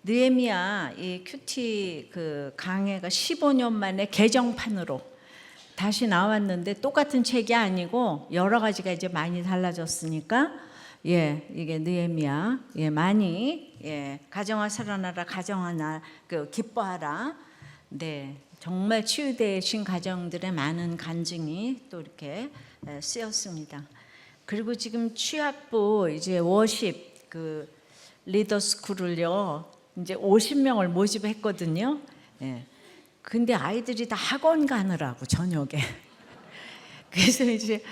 느헤미야 이 큐티 그 강해가 15년 만에 개정판으로 다시 나왔는데 똑같은 책이 아니고 여러 가지가 이제 많이 달라졌으니까 이게 느헤미야 많이 가정아 살아나라 가정하나 그 기뻐하라. 네, 정말 치유되신 가정들의 많은 간증이 또 이렇게 쓰였습니다. 그리고 지금 취학부 이제 워십 그 리더스쿨을요 이제 50명을 모집했거든요. 근데 아이들이 다 학원 가느라고 저녁에 그래서 이제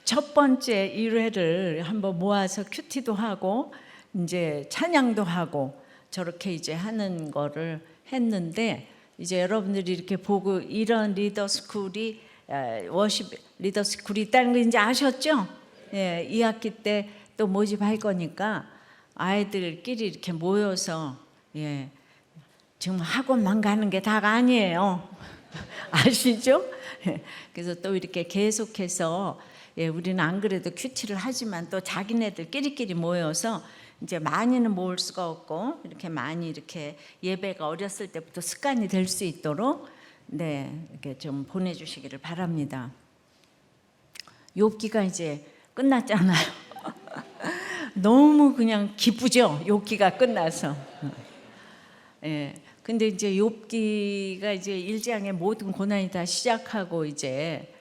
첫 번째 1회를 한번 모아서 큐티도 하고 이제 찬양도 하고 저렇게 이제 하는 거를 했는데 이제 여러분들이 이렇게 보고 이런 리더스쿨이 워십 리더스쿨이 있다는 거 이제 아셨죠? 2학기 때 또 모집할 거니까 아이들끼리 이렇게 모여서 지금 학원만 가는 게 다가 아니에요. 아시죠? 그래서 또 이렇게 계속해서 우리는 안 그래도 큐티를 하지만 또 자기네들끼리 모여서 이제 많이는 모을 수가 없고 이렇게 많이 이렇게 예배가 어렸을 때부터 습관이 될 수 있도록 이렇게 좀 보내주시기를 바랍니다. 욥기가 이제 끝났잖아요. 너무 그냥 기쁘죠? 욥기가 끝나서. 근데 이제 욥기가 이제 1장의 모든 고난이 다 시작하고 이제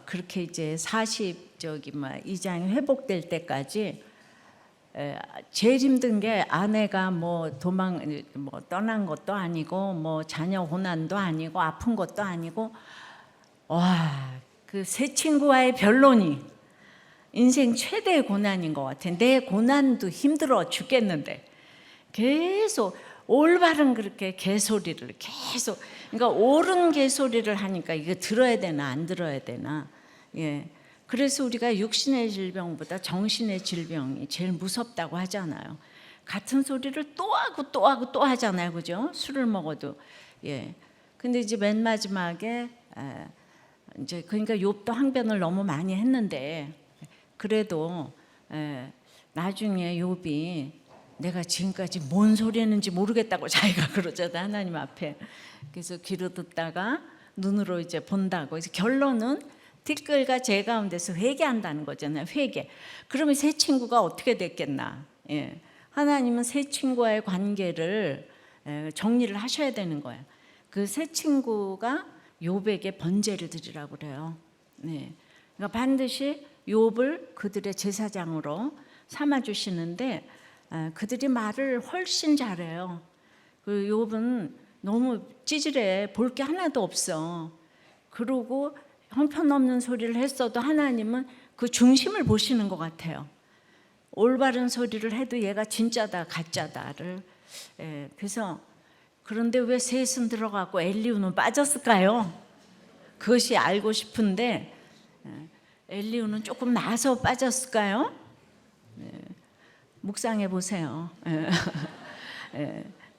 그렇게 이제 2장이 회복될 때까지 제일 힘든 게 아내가 뭐 떠난 것도 아니고 뭐 자녀 고난도 아니고 아픈 것도 아니고 그 새 친구와의 변론이 인생 최대의 고난인 것 같아. 내 고난도 힘들어 죽겠는데 계속 올바른 그렇게 개소리를 계속 그러니까 옳은 개소리를 하니까 이거 들어야 되나 안 들어야 되나. 그래서 우리가 육신의 질병보다 정신의 질병이 제일 무섭다고 하잖아요. 같은 소리를 또 하고 또 하고 또 하잖아요, 그죠? 술을 먹어도. 근데 이제 맨 마지막에 이제 그러니까 욥도 항변을 너무 많이 했는데 그래도 나중에 욥이 내가 지금까지 뭔 소리 했는지 모르겠다고 자기가 그러잖아, 하나님 앞에. 그래서 귀로 듣다가 눈으로 이제 본다고. 그래서 결론은 티끌과 재 가운데서 회개한다는 거잖아요. 회개. 그러면 새 친구가 어떻게 됐겠나. 하나님은 새 친구와의 관계를 정리를 하셔야 되는 거예요. 그 새 친구가 욥에게 번제를 드리라고 그래요. 그러니까 반드시 욥을 그들의 제사장으로 삼아주시는데 그들이 말을 훨씬 잘해요. 그 욥은 너무 찌질해. 볼 게 하나도 없어. 그러고 형편없는 소리를 했어도 하나님은 그 중심을 보시는 것 같아요. 올바른 소리를 해도 얘가 진짜다 가짜다를. 그래서 그런데 왜 셋은 들어가고 엘리후는 빠졌을까요? 그것이 알고 싶은데 엘리후는 조금 나서 빠졌을까요? 묵상해 보세요.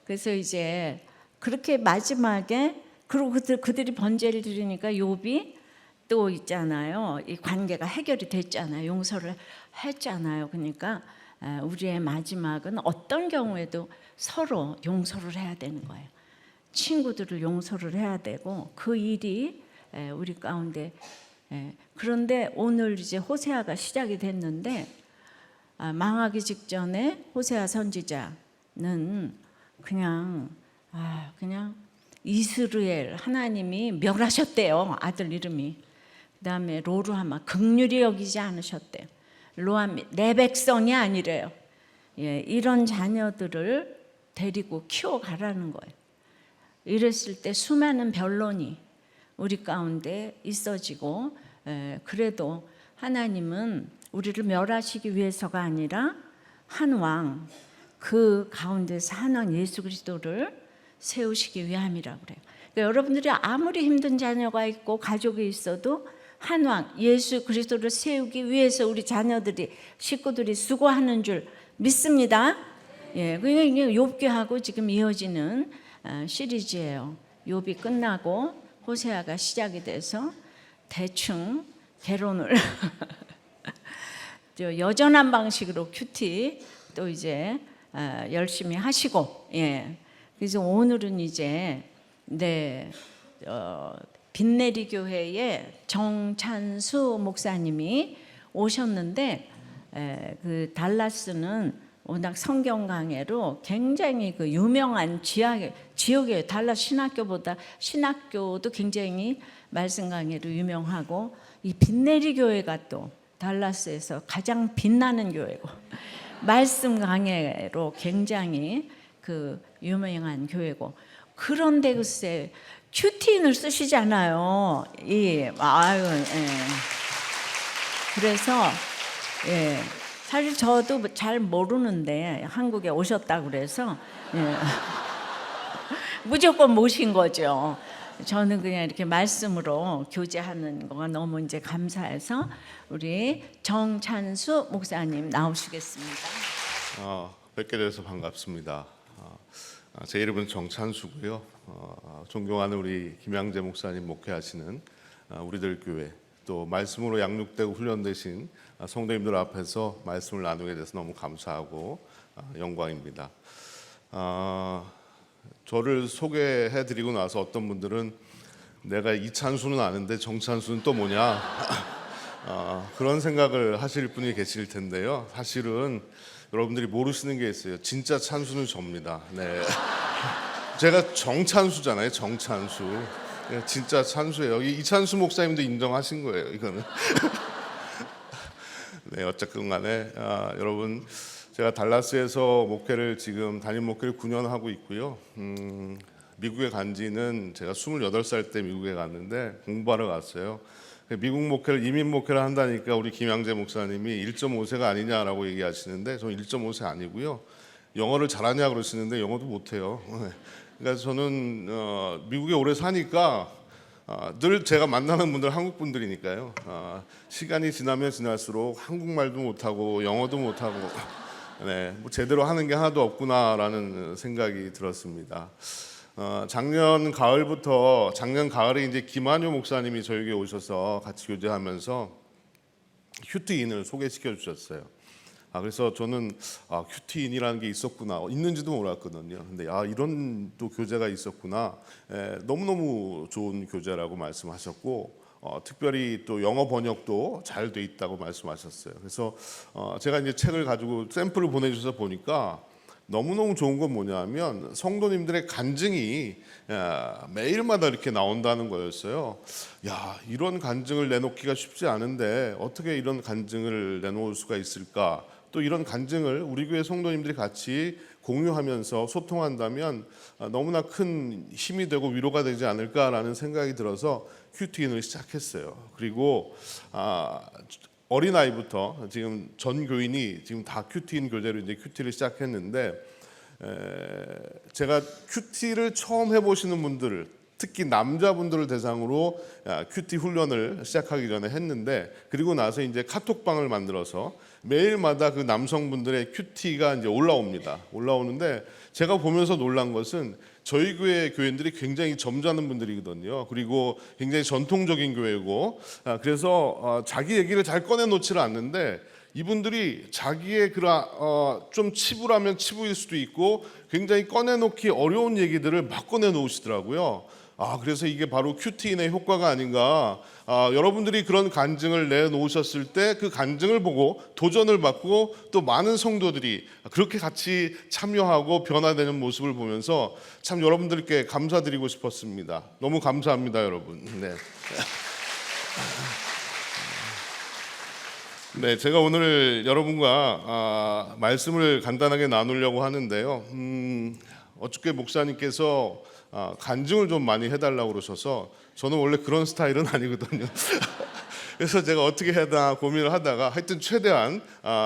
그래서 이제 그렇게 마지막에 그리고 그들이 번제를 드리니까 욥이 또 있잖아요. 이 관계가 해결이 됐잖아요. 용서를 했잖아요. 그러니까 우리의 마지막은 어떤 경우에도 서로 용서를 해야 되는 거예요. 친구들을 용서를 해야 되고 그 일이 우리 가운데. 그런데 오늘 이제 호세아가 시작이 됐는데 망하기 직전에 호세아 선지자는 그냥 이스르엘 하나님이 멸하셨대요. 아들 이름이. 그다음에 로루하마 긍휼히 여기지 않으셨대요. 로함이 내 백성이 아니래요. 이런 자녀들을 데리고 키워가라는 거예요. 이랬을 때 수많은 변론이 우리 가운데 있어지고 그래도 하나님은 우리를 멸하시기 위해서가 아니라 한 왕, 그 가운데서 한 왕 예수 그리스도를 세우시기 위함이라고 그래요. 그러니까 여러분들이 아무리 힘든 자녀가 있고 가족이 있어도 한 왕 예수 그리스도를 세우기 위해서 우리 자녀들이 식구들이 수고하는 줄 믿습니다. 그러니까 이게 욥기하고 지금 이어지는 시리즈예요. 욥이 끝나고 호세아가 시작이 돼서 대충 개론을 여전한 방식으로 큐티 또 이제 열심히 하시고, 그래서 오늘은 이제 빛내리 교회에 정찬수 목사님이 오셨는데, 그 달라스는 워낙 성경 강해로 굉장히 그 유명한 지역이에요. 달라스 신학교도 굉장히 말씀 강해로 유명하고, 이 빛내리 교회가 또 달라스에서 가장 빛나는 교회고 말씀 강해로 굉장히 그 유명한 교회고. 그런데 글쎄 큐티인을 쓰시잖아요. 그래서 사실 저도 잘 모르는데 한국에 오셨다고 그래서 무조건 모신 거죠. 저는 그냥 이렇게 말씀으로 교제하는 거가 너무 이제 감사해서 우리 정찬수 목사님 나오시겠습니다. 뵙게 돼서 반갑습니다. 제 이름은 정찬수고요. 존경하는 우리 김양재 목사님 목회하시는 우리들 교회, 또 말씀으로 양육되고 훈련되신 성도님들 앞에서 말씀을 나누게 돼서 너무 감사하고 영광입니다. 저를 소개해드리고 나서 어떤 분들은 내가 이찬수는 아는데 정찬수는 또 뭐냐 그런 생각을 하실 분이 계실 텐데요. 사실은 여러분들이 모르시는 게 있어요. 진짜 찬수는 접니다. 제가 정찬수잖아요. 정찬수. 진짜 찬수예요. 여기 이찬수 목사님도 인정하신 거예요. 이거는. 어쨌든 간에 여러분, 제가 달라스에서 목회를 지금 담임 목회를 9년 하고 있고요. 미국에 간 지는 제가 28살 때 미국에 갔는데 공부하러 갔어요. 미국 목회를 이민 목회를 한다니까 우리 김양재 목사님이 1.5세가 아니냐라고 얘기하시는데 저는 1.5세 아니고요. 영어를 잘하냐 그러시는데 영어도 못해요. 그러니까 저는 미국에 오래 사니까 늘 제가 만나는 분들 한국 분들이니까요. 시간이 지나면 지날수록 한국말도 못하고 영어도 못하고 뭐 제대로 하는 게 하나도 없구나라는 생각이 들었습니다. 작년 가을에 이제 김한효 목사님이 저에게 오셔서 같이 교제하면서 큐티인을 소개시켜 주셨어요. 그래서 저는 큐티인이라는 게 있는지도 몰랐거든요. 근데 이런 또 교재가 있었구나. 너무너무 좋은 교재라고 말씀하셨고, 특별히 또 영어 번역도 잘 돼 있다고 말씀하셨어요. 그래서 제가 이제 책을 가지고 샘플을 보내주셔서 보니까 너무너무 좋은 건 뭐냐면 성도님들의 간증이 매일마다 이렇게 나온다는 거였어요. 이런 간증을 내놓기가 쉽지 않은데 어떻게 이런 간증을 내놓을 수가 있을까? 또 이런 간증을 우리 교회 성도님들이 같이 공유하면서 소통한다면 너무나 큰 힘이 되고 위로가 되지 않을까라는 생각이 들어서 큐티인을 시작했어요. 그리고 어린아이부터 지금 전 교인이 지금 다 큐티인 교재로 이제 큐티를 시작했는데, 제가 큐티를 처음 해보시는 분들, 특히 남자분들을 대상으로 큐티 훈련을 시작하기 전에 했는데, 그리고 나서 이제 카톡방을 만들어서 매일마다 그 남성분들의 큐티가 이제 올라오는데 제가 보면서 놀란 것은 저희 교회 교인들이 굉장히 점잖은 분들이거든요. 그리고 굉장히 전통적인 교회고, 그래서 자기 얘기를 잘 꺼내놓지를 않는데 이분들이 자기의 좀 치부라면 치부일 수도 있고 굉장히 꺼내놓기 어려운 얘기들을 막 꺼내놓으시더라고요. 그래서 이게 바로 큐티인의 효과가 아닌가. 여러분들이 그런 간증을 내놓으셨을 때 그 간증을 보고 도전을 받고 또 많은 성도들이 그렇게 같이 참여하고 변화되는 모습을 보면서 참 여러분들께 감사드리고 싶었습니다. 너무 감사합니다, 여러분. 제가 오늘 여러분과 말씀을 간단하게 나누려고 하는데요. 어저께 목사님께서 간증을 좀 많이 해달라고 그러셔서 저는 원래 그런 스타일은 아니거든요. 그래서 제가 어떻게 해야 되나 고민을 하다가 하여튼 최대한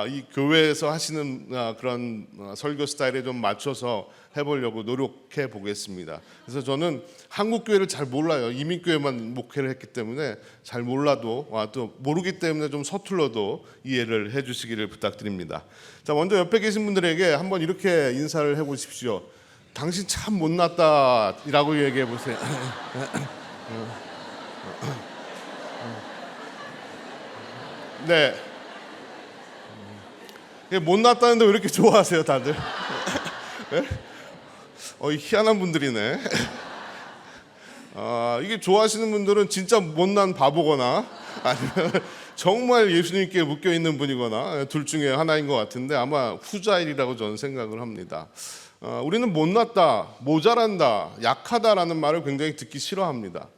이 교회에서 하시는 그런 설교 스타일에 좀 맞춰서 해보려고 노력해 보겠습니다. 그래서 저는 한국 교회를 잘 몰라요. 이민교회만 목회를 했기 때문에 잘 몰라도 또 모르기 때문에 좀 서툴러도 이해를 해주시기를 부탁드립니다. 자, 먼저 옆에 계신 분들에게 한번 이렇게 인사를 해보십시오. 당신 참 못났다라고 얘기해 보세요. 못났다는데 왜 이렇게 좋아하세요, 다들? 희한한 분들이네. 이게 좋아하시는 분들은 진짜 못난 바보거나 아니면 정말 예수님께 묶여 있는 분이거나 둘 중에 하나인 것 같은데 아마 후자일이라고 저는 생각을 합니다. 우리는 못났다, 모자란다, 약하다라는 말을 굉장히 듣기 싫어합니다.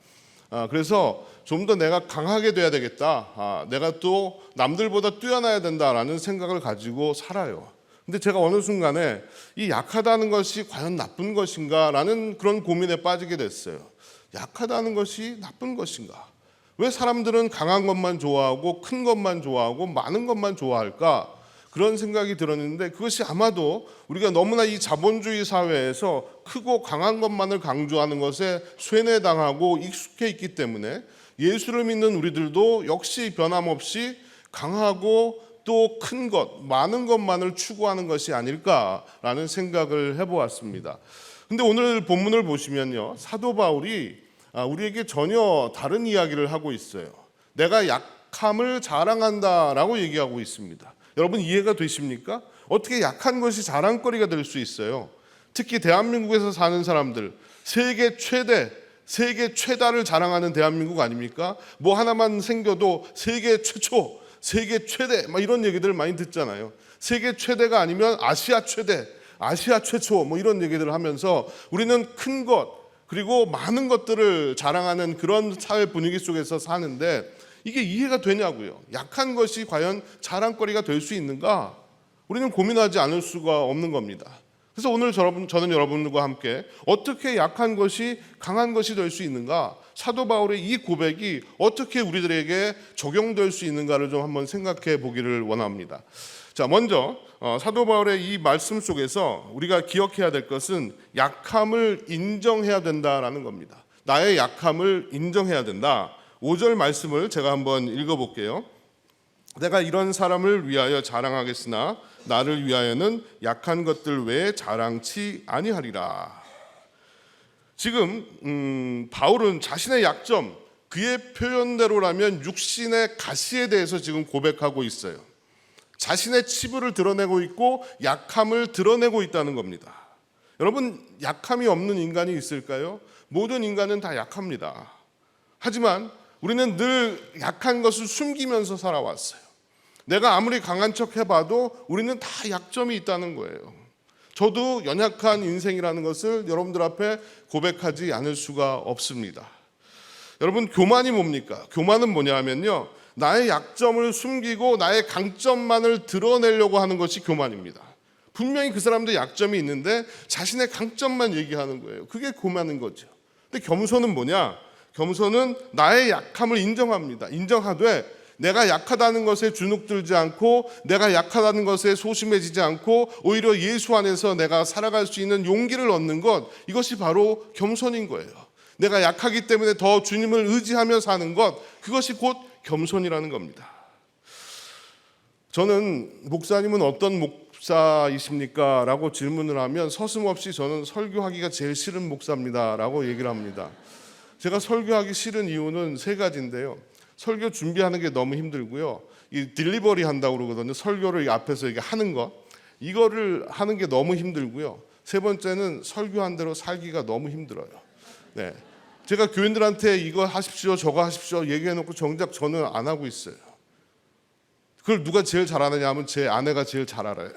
그래서 좀 더 내가 강하게 돼야 되겠다, 내가 또 남들보다 뛰어나야 된다라는 생각을 가지고 살아요. 근데 제가 어느 순간에 이 약하다는 것이 과연 나쁜 것인가라는 그런 고민에 빠지게 됐어요. 약하다는 것이 나쁜 것인가? 왜 사람들은 강한 것만 좋아하고 큰 것만 좋아하고 많은 것만 좋아할까? 그런 생각이 들었는데 그것이 아마도 우리가 너무나 이 자본주의 사회에서 크고 강한 것만을 강조하는 것에 쇠뇌당하고 익숙해 있기 때문에 예수를 믿는 우리들도 역시 변함없이 강하고 또 큰 것, 많은 것만을 추구하는 것이 아닐까라는 생각을 해보았습니다. 근데 오늘 본문을 보시면요, 사도 바울이 우리에게 전혀 다른 이야기를 하고 있어요. 내가 약함을 자랑한다라고 얘기하고 있습니다. 여러분 이해가 되십니까? 어떻게 약한 것이 자랑거리가 될 수 있어요? 특히 대한민국에서 사는 사람들, 세계 최다를 자랑하는 대한민국 아닙니까? 뭐 하나만 생겨도 세계 최초, 세계 최대 막 이런 얘기들 많이 듣잖아요. 세계 최대가 아니면 아시아 최대, 아시아 최초 뭐 이런 얘기들을 하면서 우리는 큰 것 그리고 많은 것들을 자랑하는 그런 사회 분위기 속에서 사는데 이게 이해가 되냐고요. 약한 것이 과연 자랑거리가 될 수 있는가? 우리는 고민하지 않을 수가 없는 겁니다. 그래서 오늘 저는 여러분들과 함께 어떻게 약한 것이 강한 것이 될 수 있는가? 사도 바울의 이 고백이 어떻게 우리들에게 적용될 수 있는가를 좀 한번 생각해 보기를 원합니다. 자, 먼저 사도 바울의 이 말씀 속에서 우리가 기억해야 될 것은 약함을 인정해야 된다라는 겁니다. 나의 약함을 인정해야 된다. 5절 말씀을 제가 한번 읽어볼게요. 내가 이런 사람을 위하여 자랑하겠으나 나를 위하여는 약한 것들 외에 자랑치 아니하리라. 지금 바울은 자신의 약점, 그의 표현대로라면 육신의 가시에 대해서 지금 고백하고 있어요. 자신의 치부를 드러내고 있고 약함을 드러내고 있다는 겁니다. 여러분, 약함이 없는 인간이 있을까요? 모든 인간은 다 약합니다. 하지만 우리는 늘 약한 것을 숨기면서 살아왔어요. 내가 아무리 강한 척 해봐도 우리는 다 약점이 있다는 거예요. 저도 연약한 인생이라는 것을 여러분들 앞에 고백하지 않을 수가 없습니다. 여러분, 교만이 뭡니까? 교만은 뭐냐 하면요, 나의 약점을 숨기고 나의 강점만을 드러내려고 하는 것이 교만입니다. 분명히 그 사람도 약점이 있는데 자신의 강점만 얘기하는 거예요. 그게 교만인 거죠. 근데 겸손은 뭐냐? 겸손은 나의 약함을 인정합니다. 인정하되 내가 약하다는 것에 주눅들지 않고 내가 약하다는 것에 소심해지지 않고 오히려 예수 안에서 내가 살아갈 수 있는 용기를 얻는 것, 이것이 바로 겸손인 거예요. 내가 약하기 때문에 더 주님을 의지하며 사는 것, 그것이 곧 겸손이라는 겁니다. 저는 목사님은 어떤 목사이십니까? 라고 질문을 하면 서슴없이 저는 설교하기가 제일 싫은 목사입니다 라고 얘기를 합니다. 제가 설교하기 싫은 이유는 세 가지인데요. 설교 준비하는 게 너무 힘들고요. 이 딜리버리 한다고 그러거든요. 설교를 앞에서 이게 하는 거, 이거를 하는 게 너무 힘들고요. 세 번째는 설교한 대로 살기가 너무 힘들어요. 네, 제가 교인들한테 이거 하십시오, 저거 하십시오 얘기해놓고 정작 저는 안 하고 있어요. 그걸 누가 제일 잘하느냐 하면 제 아내가 제일 잘 알아요.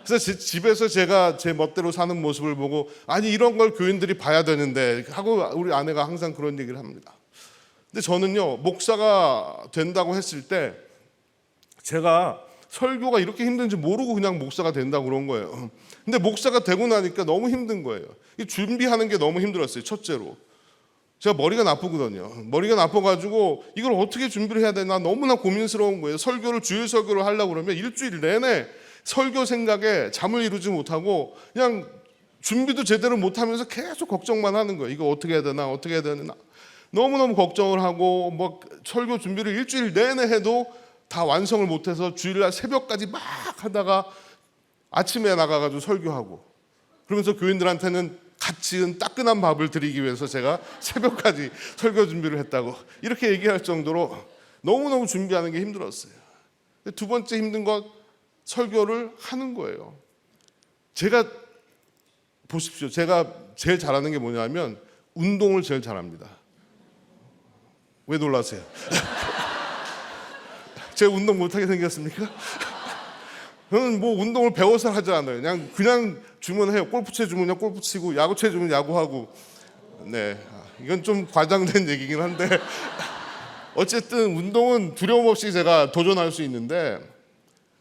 그래서 집에서 제가 제 멋대로 사는 모습을 보고 아니 이런 걸 교인들이 봐야 되는데 하고 우리 아내가 항상 그런 얘기를 합니다. 근데 저는요, 목사가 된다고 했을 때 제가 설교가 이렇게 힘든지 모르고 그냥 목사가 된다고 그런 거예요. 근데 목사가 되고 나니까 너무 힘든 거예요. 준비하는 게 너무 힘들었어요. 첫째로 제가 머리가 나쁘거든요. 머리가 나빠가지고 이걸 어떻게 준비를 해야 되나 너무나 고민스러운 거예요. 설교를 주일 설교를 하려고 그러면 일주일 내내 설교 생각에 잠을 이루지 못하고 그냥 준비도 제대로 못하면서 계속 걱정만 하는 거예요. 이거 어떻게 해야 되나 어떻게 해야 되나 너무너무 걱정을 하고 뭐 설교 준비를 일주일 내내 해도 다 완성을 못해서 주일날 새벽까지 막 하다가 아침에 나가가지고 설교하고 그러면서 교인들한테는 갓 지은 따끈한 밥을 드리기 위해서 제가 새벽까지 설교 준비를 했다고 이렇게 얘기할 정도로 너무너무 준비하는 게 힘들었어요. 두 번째 힘든 것, 설교를 하는 거예요. 제가 보십시오. 제가 제일 잘하는 게 뭐냐면 운동을 제일 잘합니다. 왜 놀라세요? 제가 운동 못하게 생겼습니까? 저는 뭐 운동을 배워서 하지 않아요. 그냥 주문해요. 골프채 주문이면 골프 치고, 야구채 주문 야구하고. 네, 이건 좀 과장된 얘기긴 한데 어쨌든 운동은 두려움 없이 제가 도전할 수 있는데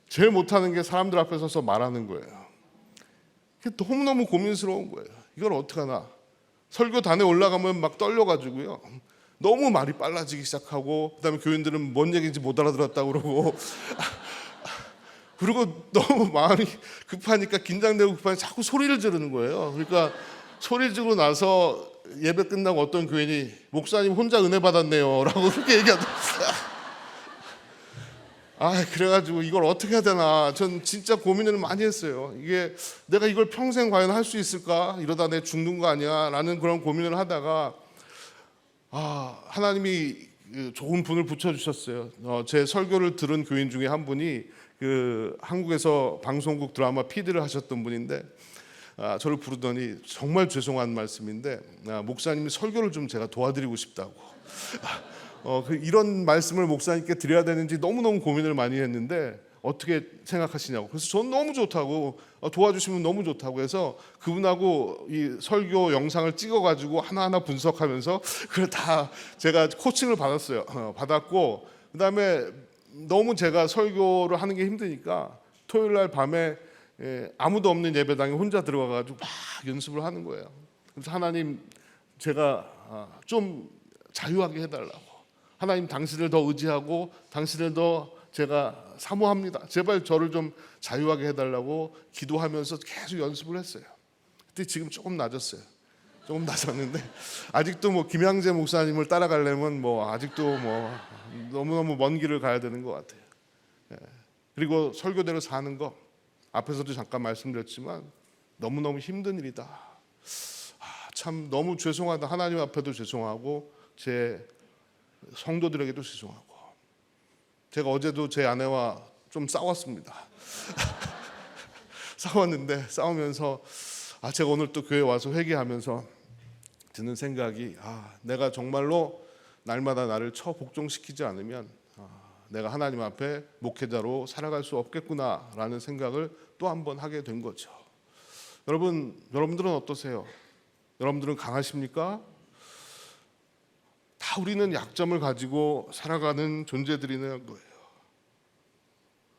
제일 못하는 게 사람들 앞에 서서 말하는 거예요. 그게 너무너무 고민스러운 거예요. 이걸 어떡하나. 설교단에 올라가면 막 떨려가지고요. 너무 말이 빨라지기 시작하고, 그다음에 교인들은 뭔 얘기인지 못 알아들었다고 그러고 그리고 너무 마음이 급하니까, 긴장되고 급하니까 자꾸 소리를 지르는 거예요. 그러니까 소리 지르고 나서 예배 끝나고 어떤 교인이 목사님 혼자 은혜 받았네요 라고 그렇게 얘기하더라고요. 그래가지고 이걸 어떻게 해야 되나, 전 진짜 고민을 많이 했어요. 이게 내가 이걸 평생 과연 할 수 있을까, 이러다 내 죽는 거 아니야 라는 그런 고민을 하다가 하나님이 좋은 분을 붙여주셨어요. 제 설교를 들은 교인 중에 한 분이 한국에서 방송국 드라마 PD를 하셨던 분인데, 저를 부르더니 정말 죄송한 말씀인데 목사님이 설교를 좀 제가 도와드리고 싶다고. 이런 말씀을 목사님께 드려야 되는지 너무너무 고민을 많이 했는데 어떻게 생각하시냐고. 그래서 전 너무 좋다고, 도와주시면 너무 좋다고 해서 그분하고 이 설교 영상을 찍어가지고 하나하나 분석하면서 그걸 다 제가 코칭을 받았어요. 받았고, 그다음에 너무 제가 설교를 하는 게 힘드니까 토요일 날 밤에 아무도 없는 예배당에 혼자 들어가가지고 막 연습을 하는 거예요. 그래서 하나님, 제가 좀 자유하게 해달라고. 하나님, 당신을 더 의지하고 당신을 더 제가 사모합니다. 제발 저를 좀 자유하게 해달라고 기도하면서 계속 연습을 했어요. 그때 지금 조금 낮았어요. 조금 낮았는데 아직도 뭐 김양재 목사님을 따라가려면 뭐 아직도 뭐 너무너무 먼 길을 가야 되는 것 같아요. 그리고 설교대로 사는 거, 앞에서도 잠깐 말씀드렸지만 너무너무 힘든 일이다. 참 너무 죄송하다. 하나님 앞에도 죄송하고 제 성도들에게도 죄송하고. 제가 어제도 제 아내와 좀 싸웠습니다. 싸웠는데 싸우면서 제가 오늘 또 교회 와서 회개하면서 드는 생각이, 내가 정말로 날마다 나를 복종시키지 않으면 내가 하나님 앞에 목회자로 살아갈 수 없겠구나라는 생각을 또 한 번 하게 된 거죠. 여러분들은 어떠세요? 여러분들은 강하십니까? 다 우리는 약점을 가지고 살아가는 존재들이는 거예요.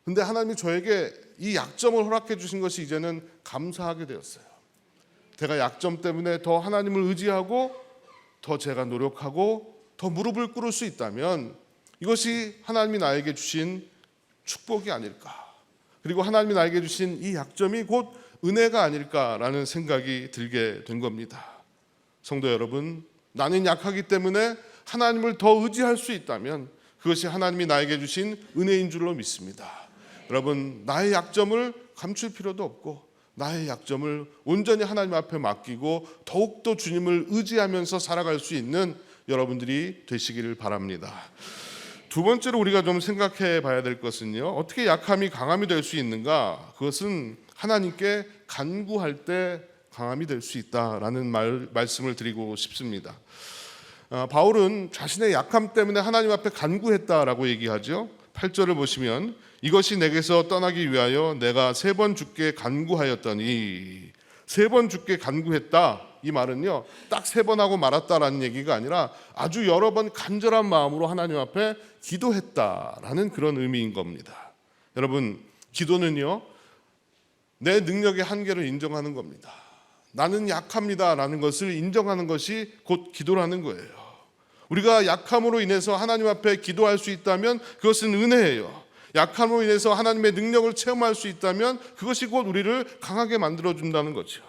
근데 하나님이 저에게 이 약점을 허락해 주신 것이 이제는 감사하게 되었어요. 제가 약점 때문에 더 하나님을 의지하고 더 제가 노력하고 더 무릎을 꿇을 수 있다면 이것이 하나님이 나에게 주신 축복이 아닐까. 그리고 하나님이 나에게 주신 이 약점이 곧 은혜가 아닐까라는 생각이 들게 된 겁니다. 성도 여러분, 나는 약하기 때문에 하나님을 더 의지할 수 있다면 그것이 하나님이 나에게 주신 은혜인 줄로 믿습니다. 여러분, 나의 약점을 감출 필요도 없고 나의 약점을 온전히 하나님 앞에 맡기고 더욱더 주님을 의지하면서 살아갈 수 있는 여러분들이 되시기를 바랍니다. 두 번째로 우리가 좀 생각해 봐야 될 것은요, 어떻게 약함이 강함이 될 수 있는가? 그것은 하나님께 간구할 때 강함이 될 수 있다라는 말씀을 드리고 싶습니다. 바울은 자신의 약함 때문에 하나님 앞에 간구했다라고 얘기하죠. 8절을 보시면 이것이 내게서 떠나기 위하여 내가 3번 주께 간구하였더니, 3번 주께 간구했다. 이 말은요, 딱 3번 하고 말았다라는 얘기가 아니라 아주 여러 번 간절한 마음으로 하나님 앞에 기도했다라는 그런 의미인 겁니다. 여러분, 기도는요, 내 능력의 한계를 인정하는 겁니다. 나는 약합니다라는 것을 인정하는 것이 곧 기도라는 거예요. 우리가 약함으로 인해서 하나님 앞에 기도할 수 있다면 그것은 은혜예요. 약함으로 인해서 하나님의 능력을 체험할 수 있다면 그것이 곧 우리를 강하게 만들어준다는 거죠.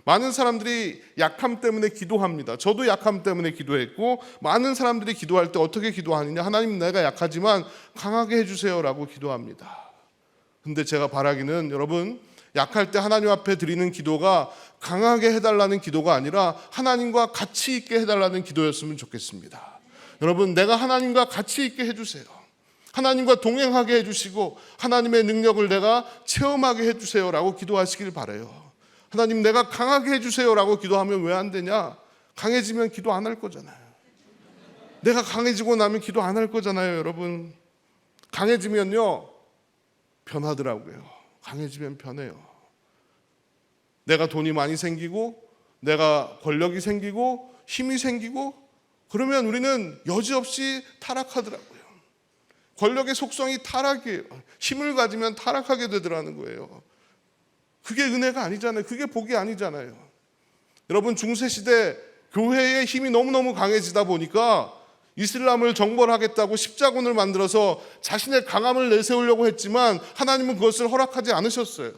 많은 사람들이 약함 때문에 기도합니다. 저도 약함 때문에 기도했고, 많은 사람들이 기도할 때 어떻게 기도하느냐, 하나님 내가 약하지만 강하게 해주세요 라고 기도합니다. 근데 제가 바라기는, 여러분, 약할 때 하나님 앞에 드리는 기도가 강하게 해달라는 기도가 아니라 하나님과 같이 있게 해달라는 기도였으면 좋겠습니다. 여러분, 내가 하나님과 같이 있게 해주세요. 하나님과 동행하게 해주시고 하나님의 능력을 내가 체험하게 해주세요라고 기도하시길 바라요. 하나님, 내가 강하게 해주세요라고 기도하면 왜 안 되냐? 강해지면 기도 안 할 거잖아요. 내가 강해지고 나면 기도 안 할 거잖아요, 여러분. 강해지면요, 변하더라고요. 강해지면 변해요. 내가 돈이 많이 생기고 내가 권력이 생기고 힘이 생기고 그러면 우리는 여지없이 타락하더라고요. 권력의 속성이 타락이에요. 힘을 가지면 타락하게 되더라는 거예요. 그게 은혜가 아니잖아요. 그게 복이 아니잖아요. 여러분, 중세시대 교회의 힘이 너무너무 강해지다 보니까 이슬람을 정벌하겠다고 십자군을 만들어서 자신의 강함을 내세우려고 했지만 하나님은 그것을 허락하지 않으셨어요.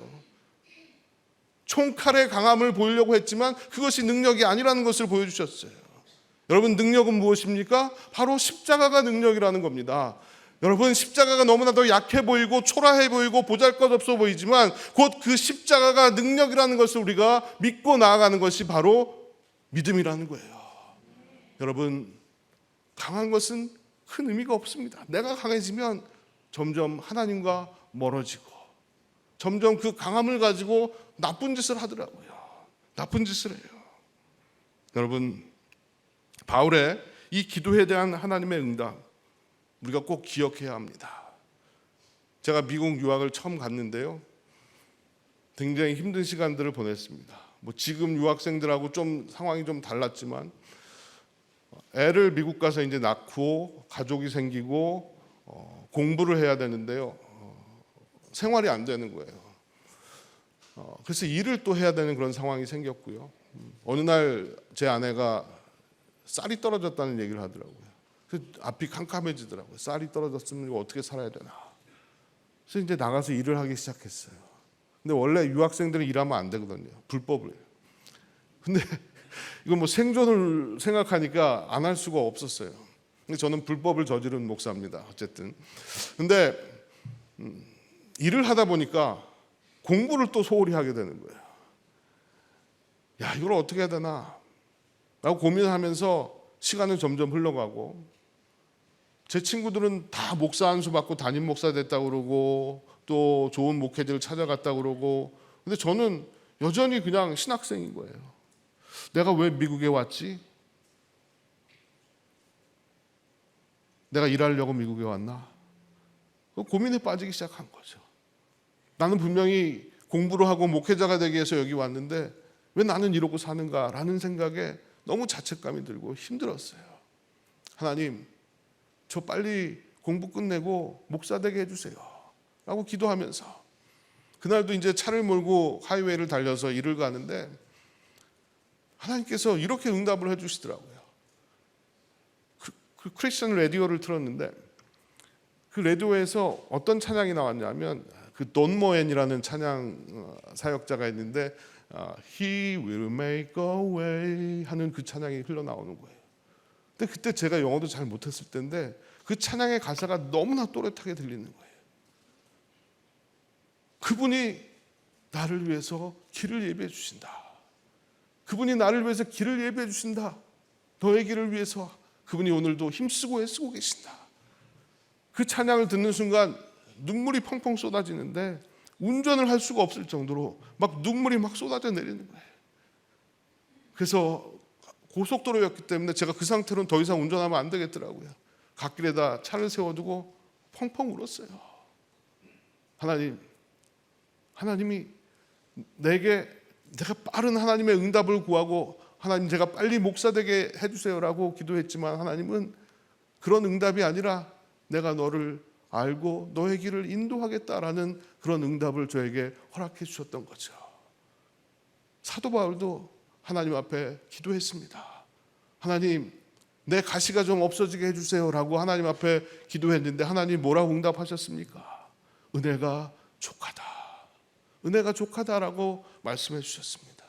총칼의 강함을 보이려고 했지만 그것이 능력이 아니라는 것을 보여주셨어요. 여러분, 능력은 무엇입니까? 바로 십자가가 능력이라는 겁니다. 여러분, 십자가가 너무나도 약해 보이고 초라해 보이고 보잘것없어 보이지만 곧 그 십자가가 능력이라는 것을 우리가 믿고 나아가는 것이 바로 믿음이라는 거예요. 여러분, 강한 것은 큰 의미가 없습니다. 내가 강해지면 점점 하나님과 멀어지고 점점 그 강함을 가지고 나쁜 짓을 하더라고요. 나쁜 짓을 해요. 여러분, 바울의 이 기도에 대한 하나님의 응답 우리가 꼭 기억해야 합니다. 제가 미국 유학을 처음 갔는데요, 굉장히 힘든 시간들을 보냈습니다. 지금 유학생들하고 좀 상황이 좀 달랐지만 애를 미국 가서 이제 낳고 가족이 생기고 공부를 해야 되는데요, 생활이 안 되는 거예요. 그래서 일을 또 해야 되는 그런 상황이 생겼고요. 어느 날 제 아내가 쌀이 떨어졌다는 얘기를 하더라고요. 그래서 앞이 캄캄해지더라고요. 쌀이 떨어졌으면 이거 어떻게 살아야 되나. 그래서 이제 나가서 일을 하기 시작했어요. 근데 원래 유학생들은 일하면 안 되거든요. 불법을 해요. 근데 이건 생존을 생각하니까 안 할 수가 없었어요. 근데 저는 불법을 저지른 목사입니다. 어쨌든. 근데 일을 하다 보니까 공부를 또 소홀히 하게 되는 거예요. 야, 이걸 어떻게 해야 되나 라고 고민하면서 시간은 점점 흘러가고, 제 친구들은 다 목사 안수 받고 담임 목사 됐다고 그러고 또 좋은 목회자를 찾아갔다고 그러고, 근데 저는 여전히 그냥 신학생인 거예요. 내가 왜 미국에 왔지? 내가 일하려고 미국에 왔나? 고민에 빠지기 시작한 거죠. 나는 분명히 공부를 하고 목회자가 되기 위해서 여기 왔는데 왜 나는 이러고 사는가라는 생각에 너무 자책감이 들고 힘들었어요. 하나님, 저 빨리 공부 끝내고 목사 되게 해주세요 라고 기도하면서 그날도 이제 차를 몰고 하이웨이를 달려서 일을 가는데 하나님께서 이렇게 응답을 해주시더라고요. 그 크리스천 라디오를 틀었는데 그 라디오에서 어떤 찬양이 나왔냐면 그 돈 모엔이라는 찬양 사역자가 있는데 He will make a way 하는 그 찬양이 흘러나오는 거예요. 근데 그때 제가 영어도 잘 못했을 때인데 그 찬양의 가사가 너무나 또렷하게 들리는 거예요. 그분이 나를 위해서 길을 예비해 주신다. 그분이 나를 위해서 길을 예비해 주신다. 너의 길을 위해서 그분이 오늘도 힘쓰고 애쓰고 계신다. 그 찬양을 듣는 순간 눈물이 펑펑 쏟아지는데 운전을 할 수가 없을 정도로 막 눈물이 막 쏟아져 내리는 거예요. 그래서 고속도로였기 때문에 제가 그 상태로는 더 이상 운전하면 안 되겠더라고요. 갓길에다 차를 세워두고 펑펑 울었어요. 하나님이 내가 빠른 하나님의 응답을 구하고 하나님 제가 빨리 목사 되게 해주세요라고 기도했지만 하나님은 그런 응답이 아니라 내가 너를 알고 너의 길을 인도하겠다라는 그런 응답을 저에게 허락해 주셨던 거죠. 사도 바울도 하나님 앞에 기도했습니다. 하나님, 내 가시가 좀 없어지게 해주세요라고 하나님 앞에 기도했는데 하나님 뭐라고 응답하셨습니까? 은혜가 족하다. 은혜가 족하다라고 말씀해 주셨습니다.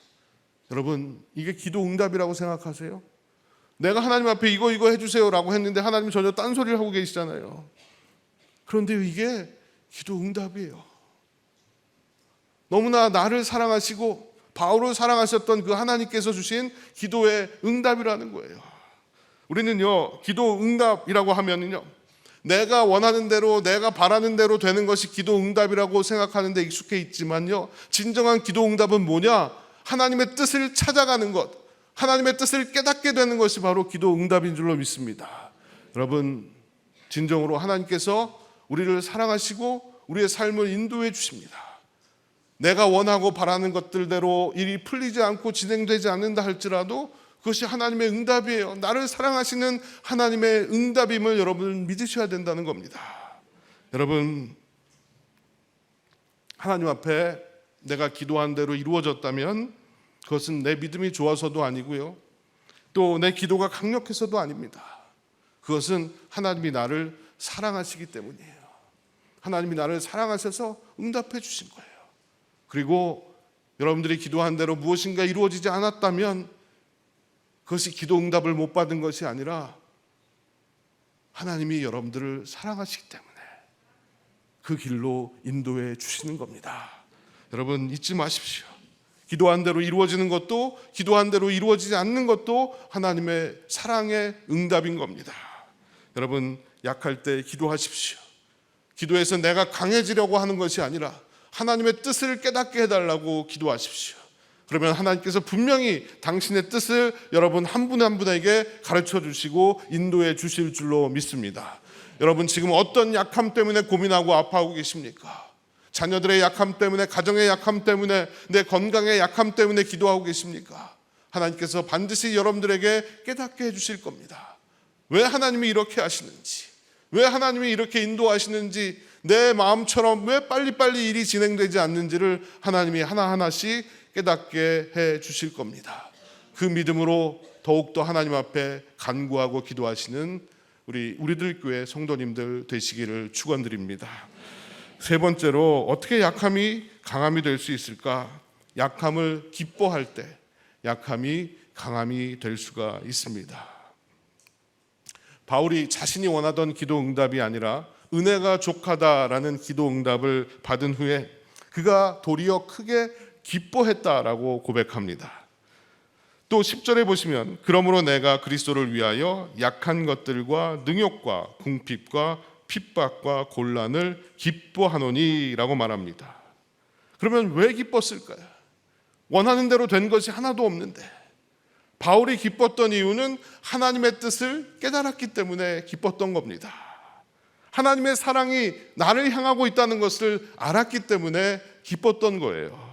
여러분, 이게 기도 응답이라고 생각하세요? 내가 하나님 앞에 이거 해주세요라고 했는데 하나님 전혀 딴소리를 하고 계시잖아요. 그런데 이게 기도 응답이에요. 너무나 나를 사랑하시고 바울을 사랑하셨던 그 하나님께서 주신 기도의 응답이라는 거예요. 우리는요, 기도 응답이라고 하면은요, 내가 원하는 대로, 내가 바라는 대로 되는 것이 기도 응답이라고 생각하는데 익숙해 있지만요, 진정한 기도 응답은 뭐냐? 하나님의 뜻을 찾아가는 것, 하나님의 뜻을 깨닫게 되는 것이 바로 기도 응답인 줄로 믿습니다. 여러분, 진정으로 하나님께서 우리를 사랑하시고 우리의 삶을 인도해 주십니다. 내가 원하고 바라는 것들대로 일이 풀리지 않고 진행되지 않는다 할지라도 그것이 하나님의 응답이에요. 나를 사랑하시는 하나님의 응답임을 여러분은 믿으셔야 된다는 겁니다. 여러분, 하나님 앞에 내가 기도한 대로 이루어졌다면 그것은 내 믿음이 좋아서도 아니고요, 또 내 기도가 강력해서도 아닙니다. 그것은 하나님이 나를 사랑하시기 때문이에요. 하나님이 나를 사랑하셔서 응답해 주신 거예요. 그리고 여러분들이 기도한 대로 무엇인가 이루어지지 않았다면 그것이 기도 응답을 못 받은 것이 아니라 하나님이 여러분들을 사랑하시기 때문에 그 길로 인도해 주시는 겁니다. 여러분, 잊지 마십시오. 기도한 대로 이루어지는 것도, 기도한 대로 이루어지지 않는 것도 하나님의 사랑의 응답인 겁니다. 여러분, 약할 때 기도하십시오. 기도에서 내가 강해지려고 하는 것이 아니라 하나님의 뜻을 깨닫게 해달라고 기도하십시오. 그러면 하나님께서 분명히 당신의 뜻을 여러분 한 분 한 분에게 가르쳐 주시고 인도해 주실 줄로 믿습니다. 여러분, 지금 어떤 약함 때문에 고민하고 아파하고 계십니까? 자녀들의 약함 때문에, 가정의 약함 때문에, 내 건강의 약함 때문에 기도하고 계십니까? 하나님께서 반드시 여러분들에게 깨닫게 해주실 겁니다. 왜 하나님이 이렇게 하시는지, 왜 하나님이 이렇게 인도하시는지, 내 마음처럼 왜 빨리빨리 일이 진행되지 않는지를 하나님이 하나하나씩 깨닫게 해 주실 겁니다. 그 믿음으로 더욱더 하나님 앞에 간구하고 기도하시는 우리들 교회 성도님들 되시기를 축원드립니다. 세 번째로, 어떻게 약함이 강함이 될 수 있을까? 약함을 기뻐할 때 약함이 강함이 될 수가 있습니다. 바울이 자신이 원하던 기도 응답이 아니라 은혜가 족하다라는 기도 응답을 받은 후에 그가 도리어 크게 기뻐했다라고 고백합니다. 또 10절에 보시면, 그러므로 내가 그리스도를 위하여 약한 것들과 능욕과 궁핍과 핍박과 곤란을 기뻐하노니라고 말합니다. 그러면 왜 기뻤을까요? 원하는 대로 된 것이 하나도 없는데. 바울이 기뻤던 이유는 하나님의 뜻을 깨달았기 때문에 기뻤던 겁니다. 하나님의 사랑이 나를 향하고 있다는 것을 알았기 때문에 기뻤던 거예요.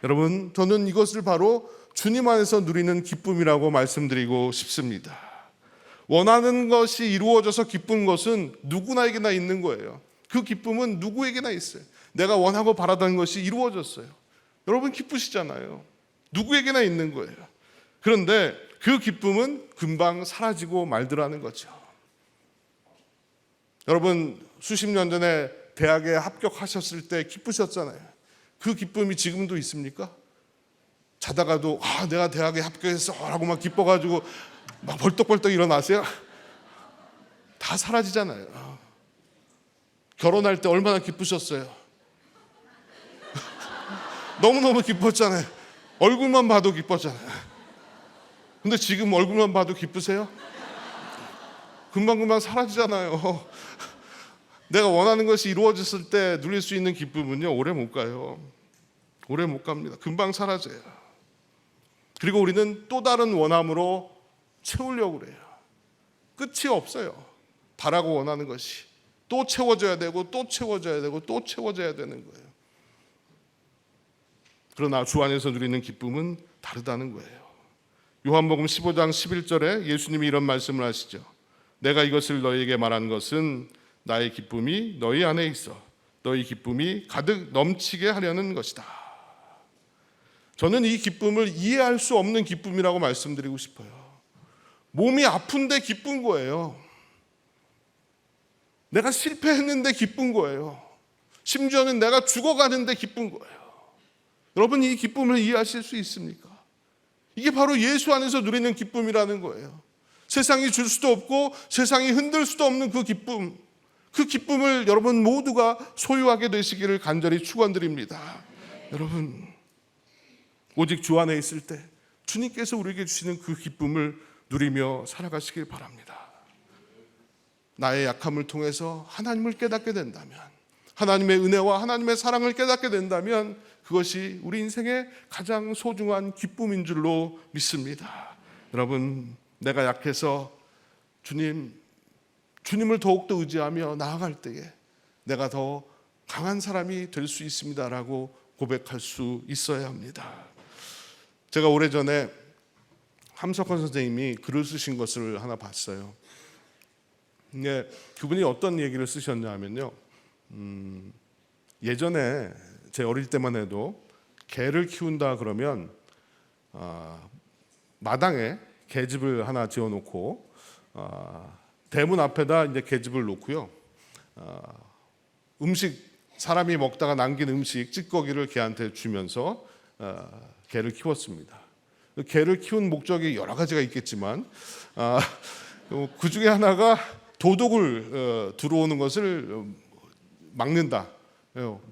여러분, 저는 이것을 바로 주님 안에서 누리는 기쁨이라고 말씀드리고 싶습니다. 원하는 것이 이루어져서 기쁜 것은 누구나에게나 있는 거예요. 그 기쁨은 누구에게나 있어요. 내가 원하고 바라던 것이 이루어졌어요. 여러분 기쁘시잖아요. 누구에게나 있는 거예요. 그런데 그 기쁨은 금방 사라지고 말더라는 거죠. 여러분, 수십 년 전에 대학에 합격하셨을 때 기쁘셨잖아요. 그 기쁨이 지금도 있습니까? 자다가도 내가 대학에 합격했어 라고 막 기뻐가지고 막 벌떡벌떡 일어나세요? 다 사라지잖아요. 결혼할 때 얼마나 기쁘셨어요? 너무너무 기뻤잖아요. 얼굴만 봐도 기뻤잖아요. 근데 지금 얼굴만 봐도 기쁘세요? 금방금방 사라지잖아요. 내가 원하는 것이 이루어졌을 때 누릴 수 있는 기쁨은요, 오래 못 가요. 오래 못 갑니다. 금방 사라져요. 그리고 우리는 또 다른 원함으로 채우려고 그래요. 끝이 없어요. 바라고 원하는 것이 또 채워져야 되고 또 채워져야 되고 또 채워져야 되는 거예요. 그러나 주 안에서 누리는 기쁨은 다르다는 거예요. 요한복음 15장 11절에 예수님이 이런 말씀을 하시죠. 내가 이것을 너희에게 말한 것은 나의 기쁨이 너희 안에 있어 너희 기쁨이 가득 넘치게 하려는 것이다. 저는 이 기쁨을 이해할 수 없는 기쁨이라고 말씀드리고 싶어요. 몸이 아픈데 기쁜 거예요. 내가 실패했는데 기쁜 거예요. 심지어는 내가 죽어가는데 기쁜 거예요. 여러분, 이 기쁨을 이해하실 수 있습니까? 이게 바로 예수 안에서 누리는 기쁨이라는 거예요. 세상이 줄 수도 없고 세상이 흔들 수도 없는 그 기쁨, 그 기쁨을 여러분 모두가 소유하게 되시기를 간절히 축원드립니다. 여러분, 오직 주 안에 있을 때 주님께서 우리에게 주시는 그 기쁨을 누리며 살아가시길 바랍니다. 나의 약함을 통해서 하나님을 깨닫게 된다면, 하나님의 은혜와 하나님의 사랑을 깨닫게 된다면 그것이 우리 인생의 가장 소중한 기쁨인 줄로 믿습니다. 여러분, 내가 약해서 주님을 더욱더 의지하며 나아갈 때에 내가 더 강한 사람이 될 수 있습니다라고 고백할 수 있어야 합니다. 제가 오래전에 함석헌 선생님이 글을 쓰신 것을 하나 봤어요. 그분이 어떤 얘기를 쓰셨냐 하면요, 예전에 제 어릴 때만 해도 개를 키운다 그러면 마당에 개집을 하나 지어놓고 대문 앞에다 이제 개집을 놓고요, 사람이 먹다가 남긴 음식 찌꺼기를 개한테 주면서 개를 키웠습니다. 개를 키운 목적이 여러 가지가 있겠지만 그 중에 하나가 도둑을 들어오는 것을 막는다.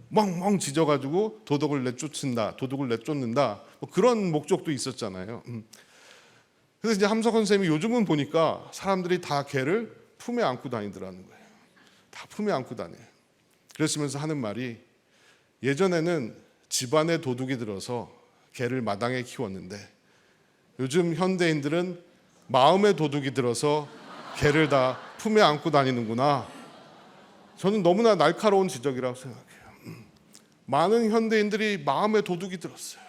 멍멍 짖어가지고 도둑을 내쫓는다. 뭐 그런 목적도 있었잖아요. 그래서 이제 함석헌 선생님이 요즘은 보니까 사람들이 다 개를 품에 안고 다니더라는 거예요. 다 품에 안고 다녀요. 그랬으면서 하는 말이, 예전에는 집안에 도둑이 들어서 개를 마당에 키웠는데 요즘 현대인들은 마음에 도둑이 들어서 개를 다 품에 안고 다니는구나. 저는 너무나 날카로운 지적이라고 생각해요. 많은 현대인들이 마음에 도둑이 들었어요.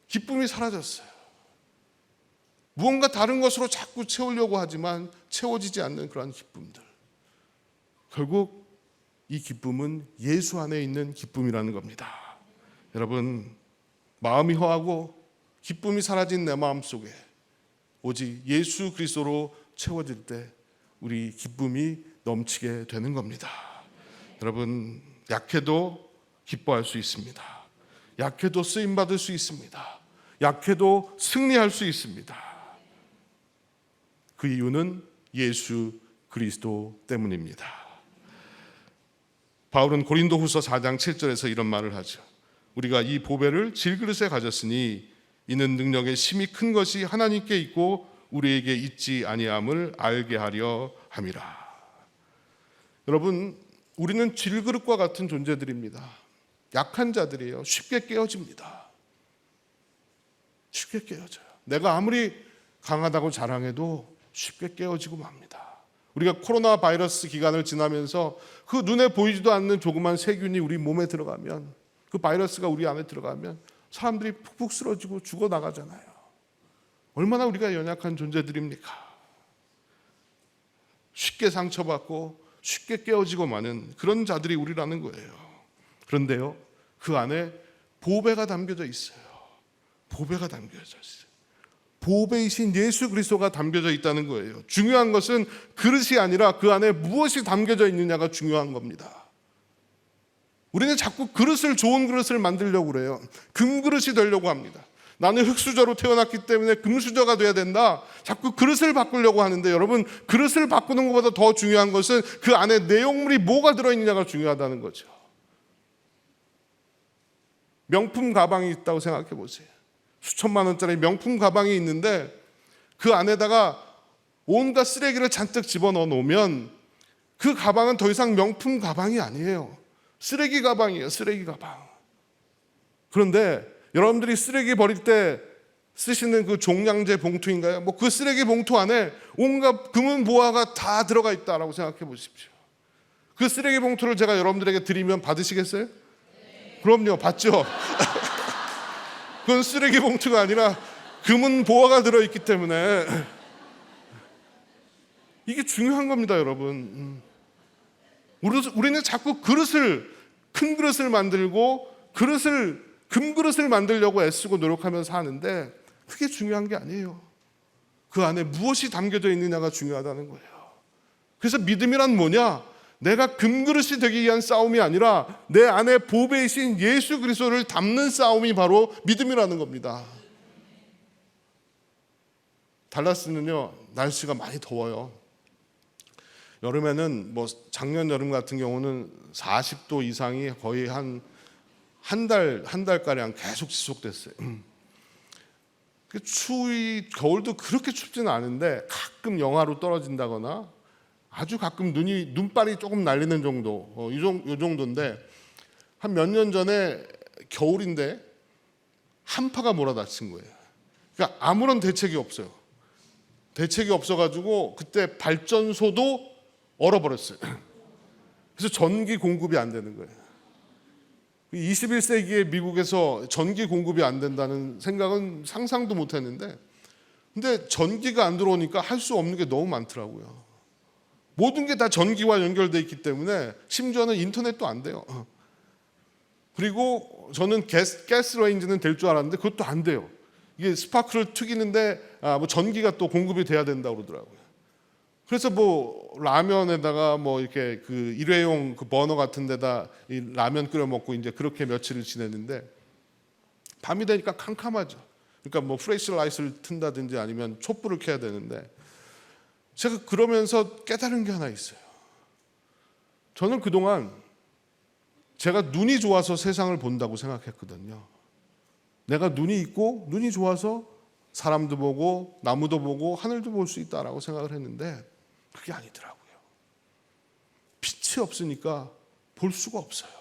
기쁨이 사라졌어요. 무언가 다른 것으로 자꾸 채우려고 하지만 채워지지 않는 그런 기쁨들. 결국 이 기쁨은 예수 안에 있는 기쁨이라는 겁니다. 여러분, 마음이 허하고 기쁨이 사라진 내 마음 속에 오직 예수 그리스도로 채워질 때 우리 기쁨이 넘치게 되는 겁니다. 여러분, 약해도 기뻐할 수 있습니다. 약해도 쓰임받을 수 있습니다. 약해도 승리할 수 있습니다. 그 이유는 예수 그리스도 때문입니다. 바울은 고린도후서 4장 7절에서 이런 말을 하죠. 우리가 이 보배를 질그릇에 가졌으니 이는 능력의 심히 큰 것이 하나님께 있고 우리에게 있지 아니함을 알게 하려 함이라. 여러분, 우리는 질그릇과 같은 존재들입니다. 약한 자들이에요. 쉽게 깨어집니다. 쉽게 깨어져요. 내가 아무리 강하다고 자랑해도 쉽게 깨어지고 맙니다. 우리가 코로나 바이러스 기간을 지나면서 그 눈에 보이지도 않는 조그만 세균이 우리 몸에 들어가면, 그 바이러스가 우리 안에 들어가면 사람들이 푹푹 쓰러지고 죽어나가잖아요. 얼마나 우리가 연약한 존재들입니까? 쉽게 상처받고 쉽게 깨어지고 마는 그런 자들이 우리라는 거예요. 그런데요, 그 안에 보배가 담겨져 있어요. 보배가 담겨져 있어요. 보배이신 예수 그리스도가 담겨져 있다는 거예요. 중요한 것은 그릇이 아니라 그 안에 무엇이 담겨져 있느냐가 중요한 겁니다. 우리는 자꾸 좋은 그릇을 만들려고 그래요. 금그릇이 되려고 합니다. 나는 흙수저로 태어났기 때문에 금수저가 돼야 된다. 자꾸 그릇을 바꾸려고 하는데, 여러분, 그릇을 바꾸는 것보다 더 중요한 것은 그 안에 내용물이 뭐가 들어있느냐가 중요하다는 거죠. 명품 가방이 있다고 생각해 보세요. 수천만 원짜리 명품 가방이 있는데 그 안에다가 온갖 쓰레기를 잔뜩 집어넣어 놓으면 그 가방은 더 이상 명품 가방이 아니에요. 쓰레기 가방이에요. 쓰레기 가방. 그런데 여러분들이 쓰레기 버릴 때 쓰시는 그 종량제 봉투인가요? 뭐 그 쓰레기 봉투 안에 온갖 금은 보화가 다 들어가 있다라고 생각해 보십시오. 그 쓰레기 봉투를 제가 여러분들에게 드리면 받으시겠어요? 그럼요, 받죠. 그건 쓰레기 봉투가 아니라 금은 보화가 들어있기 때문에 이게 중요한 겁니다, 여러분. 우리는 자꾸 큰 그릇을 만들고 금그릇을 만들려고 애쓰고 노력하면서 하는데 그게 중요한 게 아니에요. 그 안에 무엇이 담겨져 있느냐가 중요하다는 거예요. 그래서 믿음이란 뭐냐? 내가 금그릇이 되기 위한 싸움이 아니라 내 안에 보배이신 예수 그리스도를 담는 싸움이 바로 믿음이라는 겁니다. 달라스는요, 날씨가 많이 더워요. 여름에는 뭐 작년 여름 같은 경우는 40도 이상이 거의 한 달가량 계속 지속됐어요. 겨울도 그렇게 춥지는 않은데 가끔 영하로 떨어진다거나 아주 가끔 눈발이 조금 날리는 정도, 요 정도인데 한 몇 년 전에 겨울인데 한파가 몰아닥친 거예요. 그러니까 아무런 대책이 없어요. 대책이 없어가지고 그때 발전소도 얼어버렸어요. 그래서 전기 공급이 안 되는 거예요. 21세기에 미국에서 전기 공급이 안 된다는 생각은 상상도 못 했는데, 근데 전기가 안 들어오니까 할 수 없는 게 너무 많더라고요. 모든 게 다 전기와 연결되어 있기 때문에 심지어는 인터넷도 안 돼요. 그리고 저는 가스 레인지는 될 줄 알았는데 그것도 안 돼요. 이게 스파크를 튀기는데 뭐 전기가 또 공급이 돼야 된다고 그러더라고요. 그래서 뭐 라면에다가 뭐 이렇게 그 일회용 그 버너 같은 데다 이 라면 끓여 먹고 이제 그렇게 며칠을 지냈는데, 밤이 되니까 캄캄하죠. 그러니까 뭐 플래시라이트를 튼다든지 아니면 촛불을 켜야 되는데, 제가 그러면서 깨달은 게 하나 있어요. 저는 그동안 제가 눈이 좋아서 세상을 본다고 생각했거든요. 내가 눈이 있고 눈이 좋아서 사람도 보고 나무도 보고 하늘도 볼 수 있다라고 생각을 했는데 그게 아니더라고요. 빛이 없으니까 볼 수가 없어요.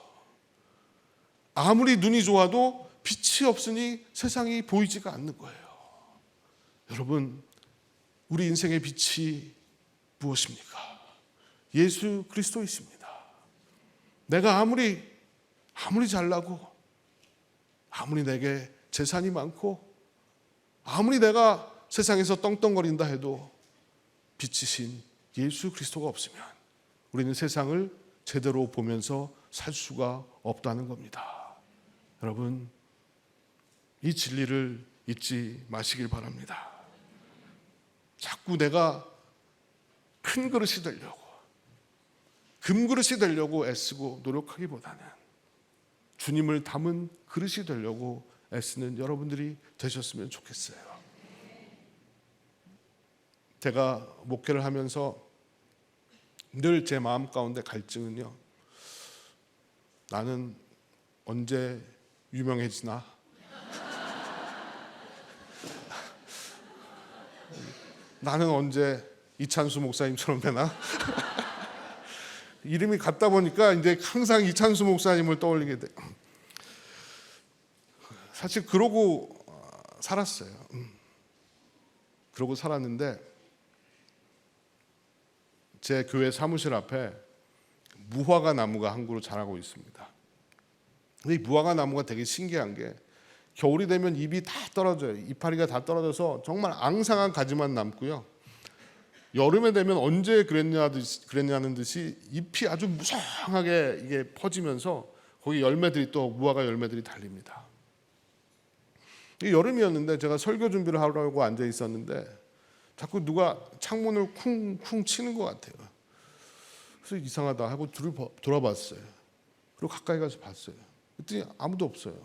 아무리 눈이 좋아도 빛이 없으니 세상이 보이지가 않는 거예요. 여러분, 우리 인생의 빛이 무엇입니까? 예수 그리스도이십니다. 내가 아무리 잘나고 아무리 내게 재산이 많고 아무리 내가 세상에서 떵떵거린다 해도 빛이신 예수 그리스도가 없으면 우리는 세상을 제대로 보면서 살 수가 없다는 겁니다. 여러분, 이 진리를 잊지 마시길 바랍니다. 자꾸 내가 큰 그릇이 되려고, 금그릇이 되려고 애쓰고 노력하기보다는 주님을 담은 그릇이 되려고 애쓰는 여러분들이 되셨으면 좋겠어요. 제가 목회를 하면서 늘 제 마음 가운데 갈증은요, 나는 언제 유명해지나? 나는 언제 이찬수 목사님처럼 되나? 이름이 같다 보니까 이제 항상 이찬수 목사님을 떠올리게 돼요. 사실 그러고 살았어요. 그러고 살았는데 제 교회 사무실 앞에 무화과 나무가 한 그루 자라고 있습니다. 근데 이 무화과 나무가 되게 신기한 게 겨울이 되면 잎이 다 떨어져요. 이파리가 다 떨어져서 정말 앙상한 가지만 남고요. 여름에 되면 언제 그랬냐는 듯이 잎이 아주 무성하게 이게 퍼지면서 거기 열매들이 또 무화과 열매들이 달립니다. 이게 여름이었는데 제가 설교 준비를 하려고 앉아 있었는데 자꾸 누가 창문을 쿵쿵 치는 것 같아요. 그래서 이상하다 하고 돌아봤어요. 그리고 가까이 가서 봤어요. 그랬더니 아무도 없어요.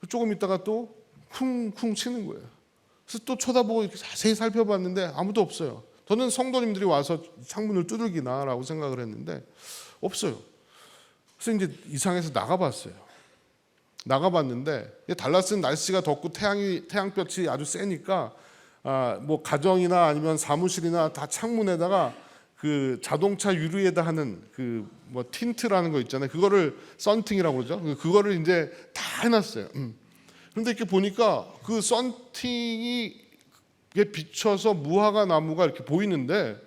조금 있다가 또 쿵쿵 치는 거예요. 그래서 또 쳐다보고 이렇게 자세히 살펴봤는데 아무도 없어요. 저는 성도님들이 와서 창문을 두들기나라고 생각을 했는데 없어요. 그래서 이제 이상해서 나가봤어요. 나가봤는데 달라스는 날씨가 덥고 태양볕이 아주 세니까 뭐 가정이나 아니면 사무실이나 다 창문에다가 그 자동차 유리에다 하는 그 뭐 틴트라는 거 있잖아요. 그거를 썬팅이라고 그러죠. 그거를 이제 다 해놨어요. 그런데 이렇게 보니까 그 썬팅이 비춰서 무화과 나무가 이렇게 보이는데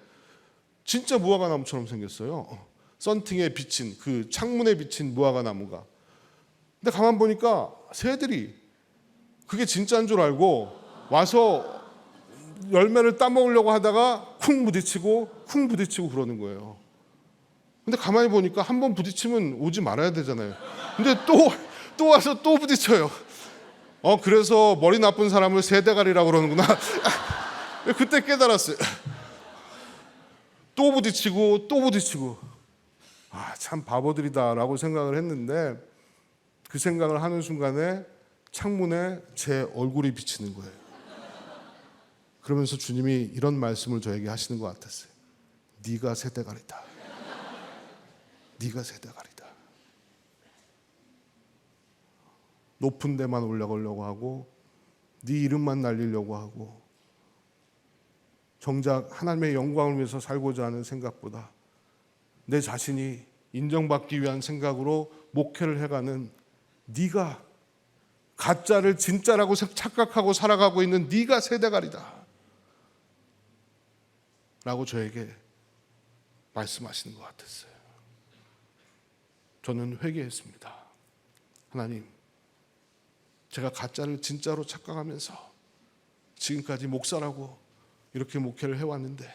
진짜 무화과 나무처럼 생겼어요. 썬팅에 비친 그 창문에 비친 무화과 나무가. 근데 가만 보니까 새들이 그게 진짜인 줄 알고 와서 열매를 따먹으려고 하다가 쿵 부딪히고 그러는 거예요. 근데 가만히 보니까 한 번 부딪히면 오지 말아야 되잖아요. 근데 또 와서 또 부딪혀요. 그래서 머리 나쁜 사람을 새대가리라고 그러는구나. 그때 깨달았어요. 또 부딪히고 참 바보들이다라고 생각을 했는데 그 생각을 하는 순간에 창문에 제 얼굴이 비치는 거예요. 그러면서 주님이 이런 말씀을 저에게 하시는 것 같았어요. 네가 새대가리다. 네가 새대가리다. 높은 데만 올라가려고 하고 네 이름만 날리려고 하고 정작 하나님의 영광을 위해서 살고자 하는 생각보다 내 자신이 인정받기 위한 생각으로 목회를 해가는 네가, 가짜를 진짜라고 착각하고 살아가고 있는 네가 세대가리다 라고 저에게 말씀하시는 것 같았어요. 저는 회개했습니다. 하나님, 제가 가짜를 진짜로 착각하면서 지금까지 목사라고 이렇게 목회를 해왔는데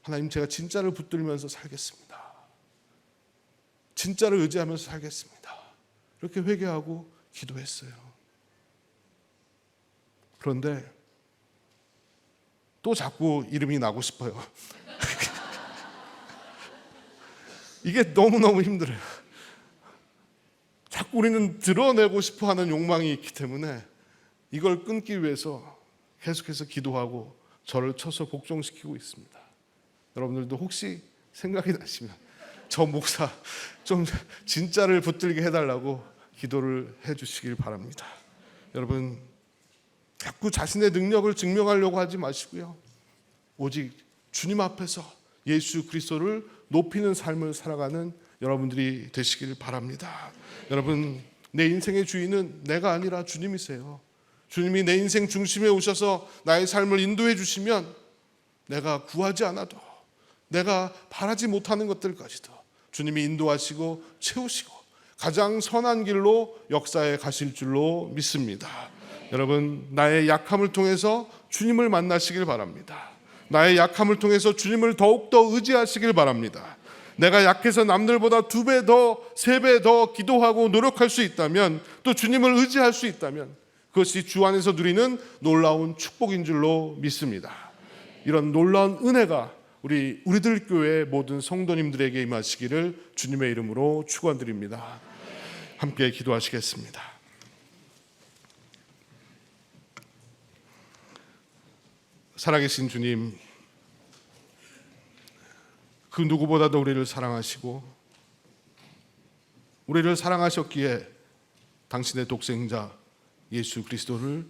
하나님, 제가 진짜를 붙들면서 살겠습니다. 진짜를 의지하면서 살겠습니다. 이렇게 회개하고 기도했어요. 그런데 또 자꾸 이름이 나고 싶어요. 이게 너무너무 힘들어요. 자꾸 우리는 드러내고 싶어하는 욕망이 있기 때문에 이걸 끊기 위해서 계속해서 기도하고 저를 쳐서 복종시키고 있습니다. 여러분들도 혹시 생각이 나시면 저 목사 좀 진짜를 붙들게 해달라고 기도를 해주시길 바랍니다. 여러분, 자꾸 자신의 능력을 증명하려고 하지 마시고요, 오직 주님 앞에서 예수 그리스도를 높이는 삶을 살아가는 여러분들이 되시길 바랍니다. 여러분, 내 인생의 주인은 내가 아니라 주님이세요. 주님이 내 인생 중심에 오셔서 나의 삶을 인도해 주시면 내가 구하지 않아도, 내가 바라지 못하는 것들까지도 주님이 인도하시고 채우시고 가장 선한 길로 역사에 가실 줄로 믿습니다. 여러분, 나의 약함을 통해서 주님을 만나시길 바랍니다. 나의 약함을 통해서 주님을 더욱더 의지하시길 바랍니다. 내가 약해서 남들보다 2배 더, 3배 더 기도하고 노력할 수 있다면, 또 주님을 의지할 수 있다면 그것이 주 안에서 누리는 놀라운 축복인 줄로 믿습니다. 이런 놀라운 은혜가 우리들 교회 모든 성도님들에게 임하시기를 주님의 이름으로 축원드립니다. 함께 기도하시겠습니다. 살아계신 주님, 그 누구보다도 우리를 사랑하시고 우리를 사랑하셨기에 당신의 독생자 예수 그리스도를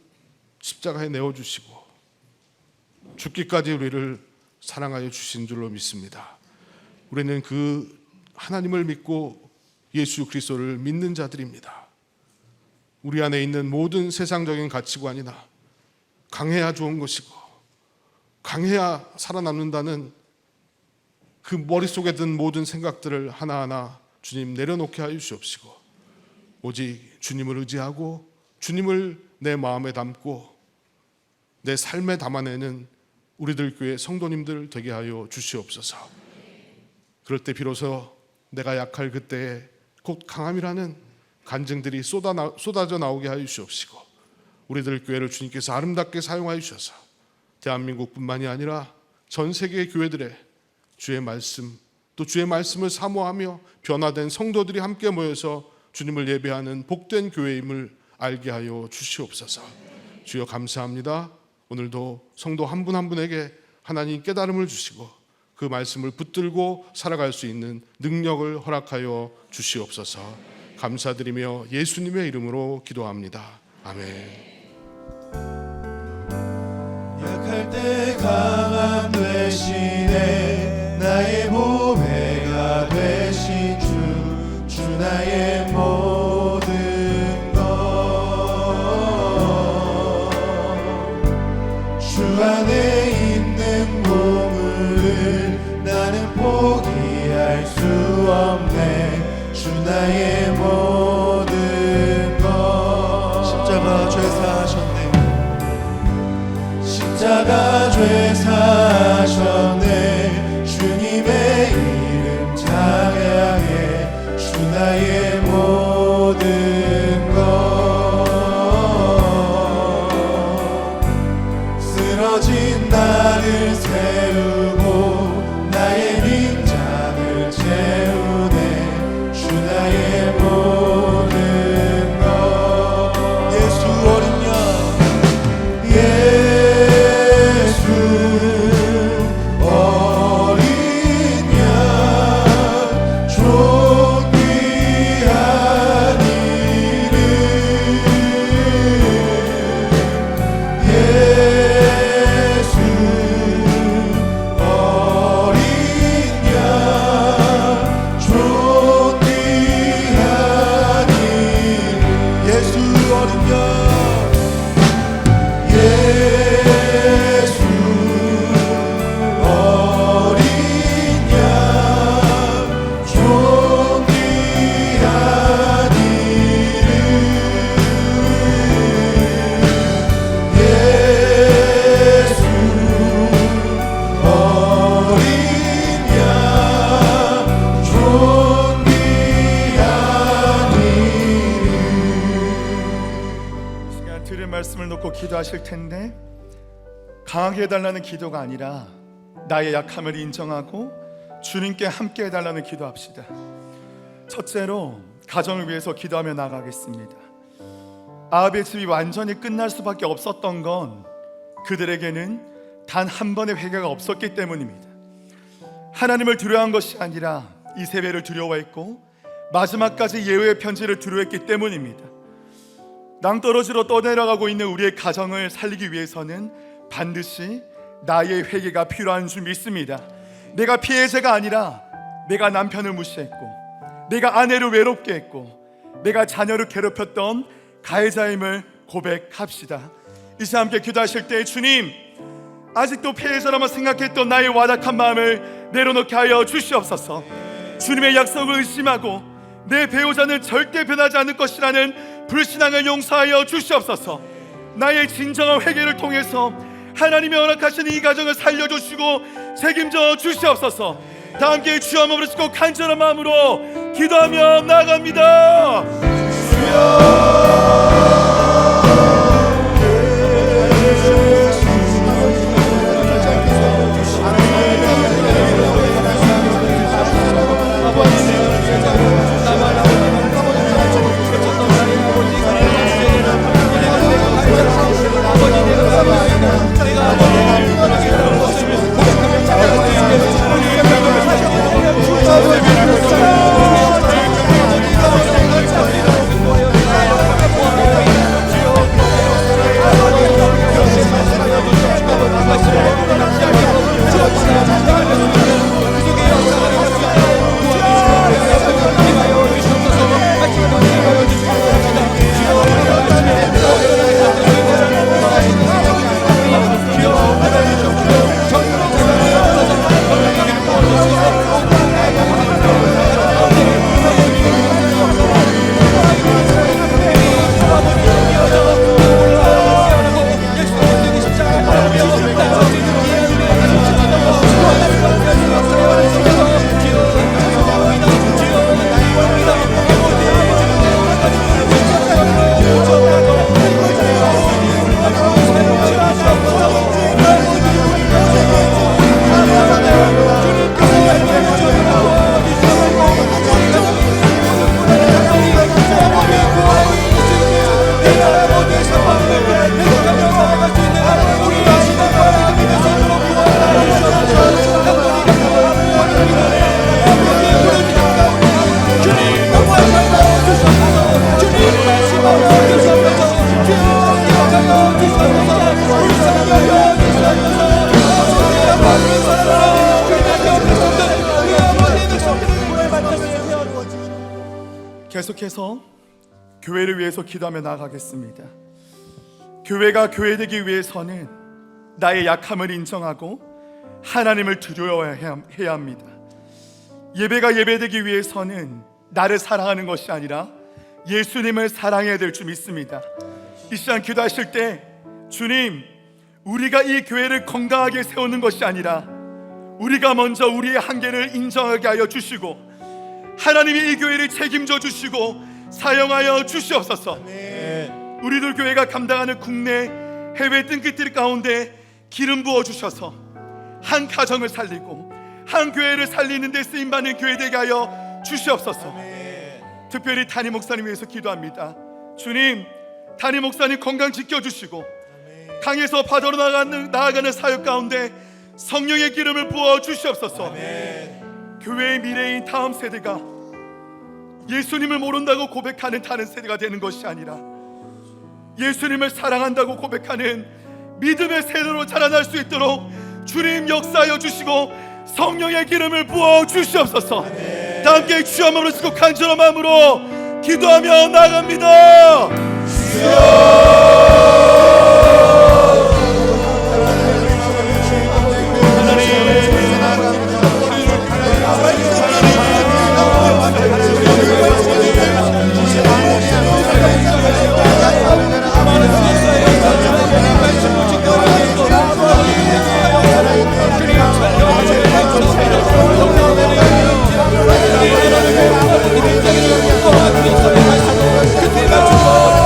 십자가에 내어주시고 죽기까지 우리를 사랑하여 주신 줄로 믿습니다. 우리는 그 하나님을 믿고 예수 그리스도를 믿는 자들입니다. 우리 안에 있는 모든 세상적인 가치관이나 강해야 좋은 것이고 강해야 살아남는다는 그 머릿속에 든 모든 생각들을 하나하나 주님 내려놓게 하여 주시옵시고 오직 주님을 의지하고 주님을 내 마음에 담고 내 삶에 담아내는 우리들 교회 성도님들 되게 하여 주시옵소서. 그럴 때 비로소 내가 약할 그때에 곧 강함이라는 간증들이 쏟아져 나오게 하여 주시옵시고 우리들 교회를 주님께서 아름답게 사용하여 주셔서 대한민국뿐만이 아니라 전 세계의 교회들의 주의 말씀, 또 주의 말씀을 사모하며 변화된 성도들이 함께 모여서 주님을 예배하는 복된 교회임을 알게 하여 주시옵소서. 주여 감사합니다. 오늘도 성도 한 분 한 분에게 하나님 깨달음을 주시고 그 말씀을 붙들고 살아갈 수 있는 능력을 허락하여 주시옵소서. 감사드리며 예수님의 이름으로 기도합니다. 아멘. 약할 때 강함 되시네 나의 보배가 되신 주 나의 모든 것 주 안에 있는 보물을 나는 포기할 수 없네 주 나의 모든 것 십자가 죄 사하셨네 십자가 죄 사하셨네 주님의 이름 찬양해 주 나의 모든 것 쓰러진 나를 세우고 나의 빈잔을 채우네 주 나의 모든 것 예수 어린 양 예수 들은 말씀을 놓고 기도하실 텐데, 강하게 해달라는 기도가 아니라 나의 약함을 인정하고 주님께 함께 해달라는 기도합시다. 첫째로 가정을 위해서 기도하며 나가겠습니다. 아합의 집이 완전히 끝날 수밖에 없었던 건 그들에게는 단 한 번의 회개가 없었기 때문입니다. 하나님을 두려워한 것이 아니라 이세벨을 두려워했고 마지막까지 예후의 편지를 두려워했기 때문입니다. 낭떠러지로 떠내려가고 있는 우리의 가정을 살리기 위해서는 반드시 나의 회개가 필요한 줄 믿습니다. 내가 피해자가 아니라 내가 남편을 무시했고, 내가 아내를 외롭게 했고, 내가 자녀를 괴롭혔던 가해자임을 고백합시다. 이제 함께 기도하실 때, 주님, 아직도 피해자라만 생각했던 나의 완악한 마음을 내려놓게 하여 주시옵소서. 주님의 약속을 의심하고 내 배우자는 절대 변하지 않을 것이라는 불신앙을 용서하여 주시옵소서. 나의 진정한 회개를 통해서 하나님이 허락하신 이 가정을 살려주시고 책임져 주시옵소서. 다 함께 주여 한번 부르시고 간절한 마음으로 기도하며 나아갑니다. 계속해서 교회를 위해서 기도하며 나아가겠습니다. 교회가 교회되기 위해서는 나의 약함을 인정하고 하나님을 두려워해야 합니다. 예배가 예배되기 위해서는 나를 사랑하는 것이 아니라 예수님을 사랑해야 될 줄 믿습니다. 이 시간 기도하실 때, 주님, 우리가 이 교회를 건강하게 세우는 것이 아니라 우리가 먼저 우리의 한계를 인정하게 하여 주시고 하나님이 이 교회를 책임져 주시고 사용하여 주시옵소서. 우리들 교회가 감당하는 국내 해외 뜬기들 가운데 기름 부어 주셔서 한 가정을 살리고 한 교회를 살리는 데 쓰임받는 교회 되게 하여 주시옵소서. 특별히 담임 목사님 위해서 기도합니다. 주님, 담임 목사님 건강 지켜주시고 강에서 바다로 나아가는 사역 가운데 성령의 기름을 부어 주시옵소서. 교회의 미래인 다음 세대가 예수님을 모른다고 고백하는 다른 세대가 되는 것이 아니라 예수님을 사랑한다고 고백하는 믿음의 세대로 자라날 수 있도록 주님 역사하여 주시고 성령의 기름을 부어 주시옵소서. 다 함께 주여 한번 부르시고 간절한 마음으로 기도하며 나아갑니다. 그때 맞춰서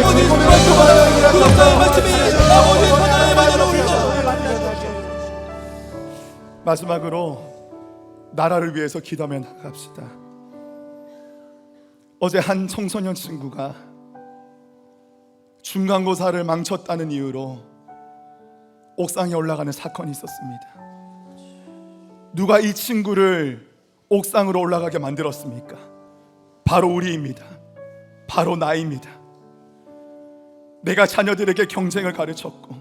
아버지 말씀하여 구속사의 말씀이 아버지 하나의 말로 올려. 마지막으로 나라를 위해서 기도하며 나갑시다. 어제 한 청소년 친구가 중간고사를 망쳤다는 이유로 옥상에 올라가는 사건이 있었습니다. 누가 이 친구를 옥상으로 올라가게 만들었습니까? 바로 우리입니다. 바로 나입니다. 내가 자녀들에게 경쟁을 가르쳤고,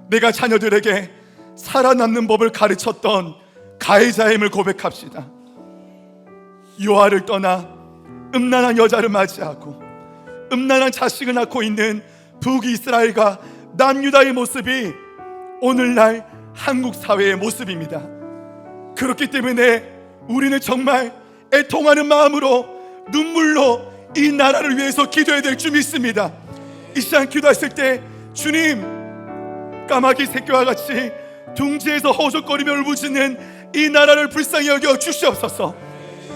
내가 자녀들에게 살아남는 법을 가르쳤던 가해자의 힘을 고백합시다. 요아를 떠나 음란한 여자를 맞이하고 음란한 자식을 낳고 있는 북이스라엘과 남유다의 모습이 오늘날 한국 사회의 모습입니다. 그렇기 때문에 우리는 정말 애통하는 마음으로 눈물로 이 나라를 위해서 기도해야 될 줄 믿습니다. 이 시간 기도했을 때 주님, 까마귀 새끼와 같이 둥지에서 허우적거리며 울부짖는 이 나라를 불쌍히 여겨 주시옵소서.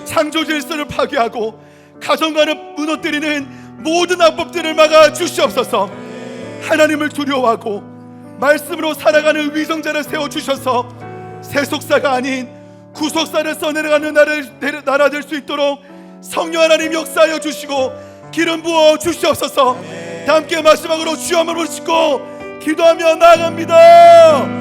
창조 질서를 파괴하고 가정관을 무너뜨리는 모든 악법들을 막아 주시옵소서. 하나님을 두려워하고 말씀으로 살아가는 위정자를 세워주셔서 세속사가 아닌 구속사를 써내려가는 나라 될 수 있도록 성령 하나님 역사하여 주시고 기름 부어 주시옵소서. 다 함께 마지막으로 주여 한번 부르시고 기도하며 나아갑니다.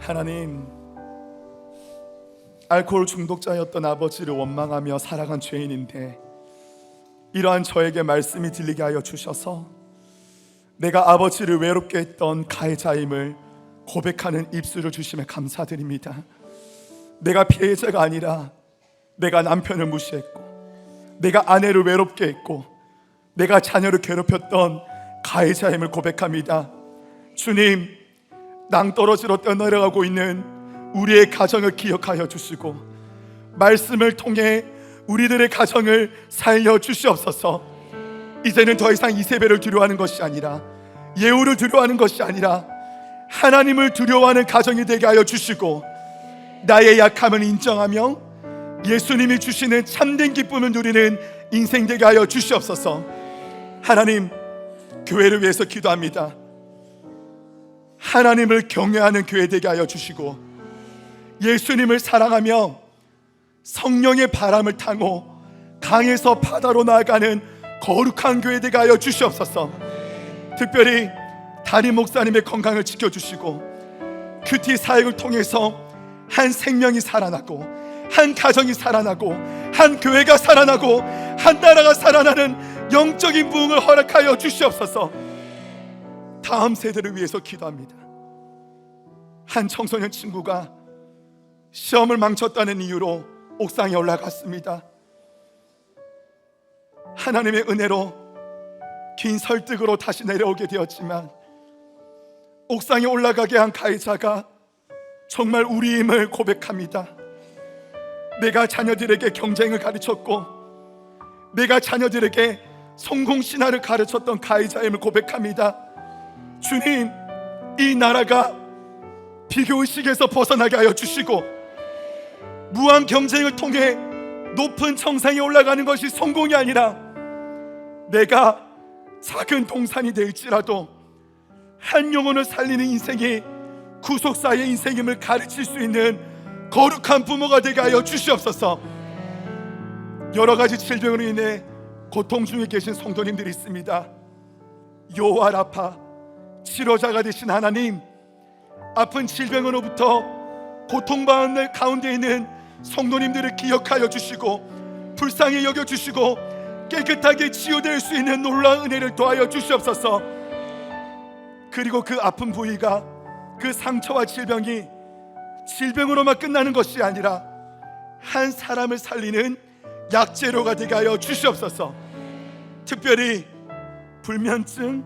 하나님, 알코올 중독자였던 아버지를 원망하며 살아간 죄인인데 이러한 저에게 말씀이 들리게 하여 주셔서 내가 아버지를 외롭게 했던 가해자임을 고백하는 입술을 주심에 감사드립니다. 내가 피해자가 아니라 내가 남편을 무시했고 내가 아내를 외롭게 했고 내가 자녀를 괴롭혔던 가해자임을 고백합니다. 주님, 낭떠러지로 떠내려가고 있는 우리의 가정을 기억하여 주시고 말씀을 통해 우리들의 가정을 살려 주시옵소서. 이제는 더 이상 이세벨을 두려워하는 것이 아니라 예후를 두려워하는 것이 아니라 하나님을 두려워하는 가정이 되게 하여 주시고 나의 약함을 인정하며 예수님이 주시는 참된 기쁨을 누리는 인생 되게 하여 주시옵소서. 하나님, 교회를 위해서 기도합니다. 하나님을 경외하는 교회 되게 하여 주시고 예수님을 사랑하며 성령의 바람을 타고 강에서 바다로 나아가는 거룩한 교회 되게 하여 주시옵소서. 특별히 담임 목사님의 건강을 지켜주시고 큐티 사역을 통해서 한 생명이 살아나고 한 가정이 살아나고 한 교회가 살아나고 한 나라가 살아나는 영적인 부흥을 허락하여 주시옵소서. 다음 세대를 위해서 기도합니다. 한 청소년 친구가 시험을 망쳤다는 이유로 옥상에 올라갔습니다. 하나님의 은혜로 긴 설득으로 다시 내려오게 되었지만 옥상에 올라가게 한 가해자가 정말 우리임을 고백합니다. 내가 자녀들에게 경쟁을 가르쳤고 내가 자녀들에게 성공 신화를 가르쳤던 가해자임을 고백합니다. 주님, 이 나라가 비교의식에서 벗어나게 하여 주시고 무한 경쟁을 통해 높은 정상에 올라가는 것이 성공이 아니라 내가 작은 동산이 될지라도 한 영혼을 살리는 인생이 구속사의 인생임을 가르칠 수 있는 거룩한 부모가 되게 하여 주시옵소서. 여러 가지 질병으로 인해 고통 중에 계신 성도님들이 있습니다. 요와 라파 치료자가 되신 하나님, 아픈 질병으로부터 고통받는 가운데 있는 성도님들을 기억하여 주시고 불쌍히 여겨주시고 깨끗하게 치유될 수 있는 놀라운 은혜를 더하여 주시옵소서. 그리고 그 아픈 부위가, 그 상처와 질병이 질병으로만 끝나는 것이 아니라 한 사람을 살리는 약재료가 되게 하여 주시옵소서. 특별히 불면증,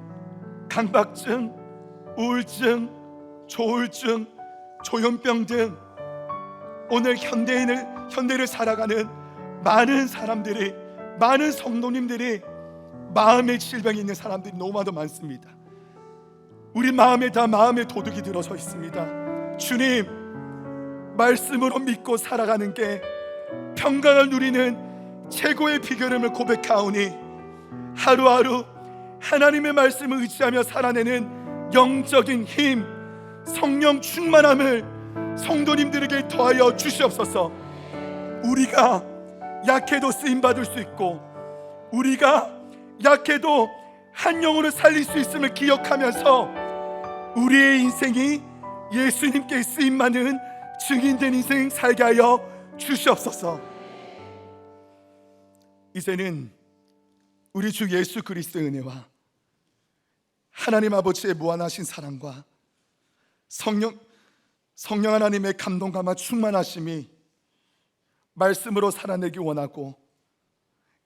강박증, 우울증, 조울증, 조현병 등 오늘 현대를 살아가는 많은 사람들이, 많은 성도님들이 마음의 질병이 있는 사람들이 너무나도 많습니다. 우리 마음에 다 마음의 도둑이 들어서 있습니다. 주님, 말씀으로 믿고 살아가는 게 평강을 누리는 최고의 비결임을 고백하오니 하루하루 하나님의 말씀을 의지하며 살아내는 영적인 힘, 성령 충만함을 성도님들에게 더하여 주시옵소서. 우리가 약해도 쓰임받을 수 있고 우리가 약해도 한 영혼을 살릴 수 있음을 기억하면서 우리의 인생이 예수님께 쓰임받는 증인된 인생 살게 하여 주시옵소서. 이제는 우리 주 예수 그리스도의 은혜와 하나님 아버지의 무한하신 사랑과 성령 하나님의 감동감과 충만하심이 말씀으로 살아내기 원하고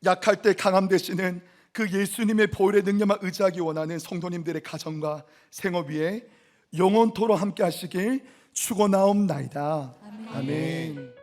약할 때 강함 되시는 그 예수님의 보혈의 능력만 의지하기 원하는 성도님들의 가정과 생업 위에 영원토록 함께 하시길 축원하옵나이다. 아멘.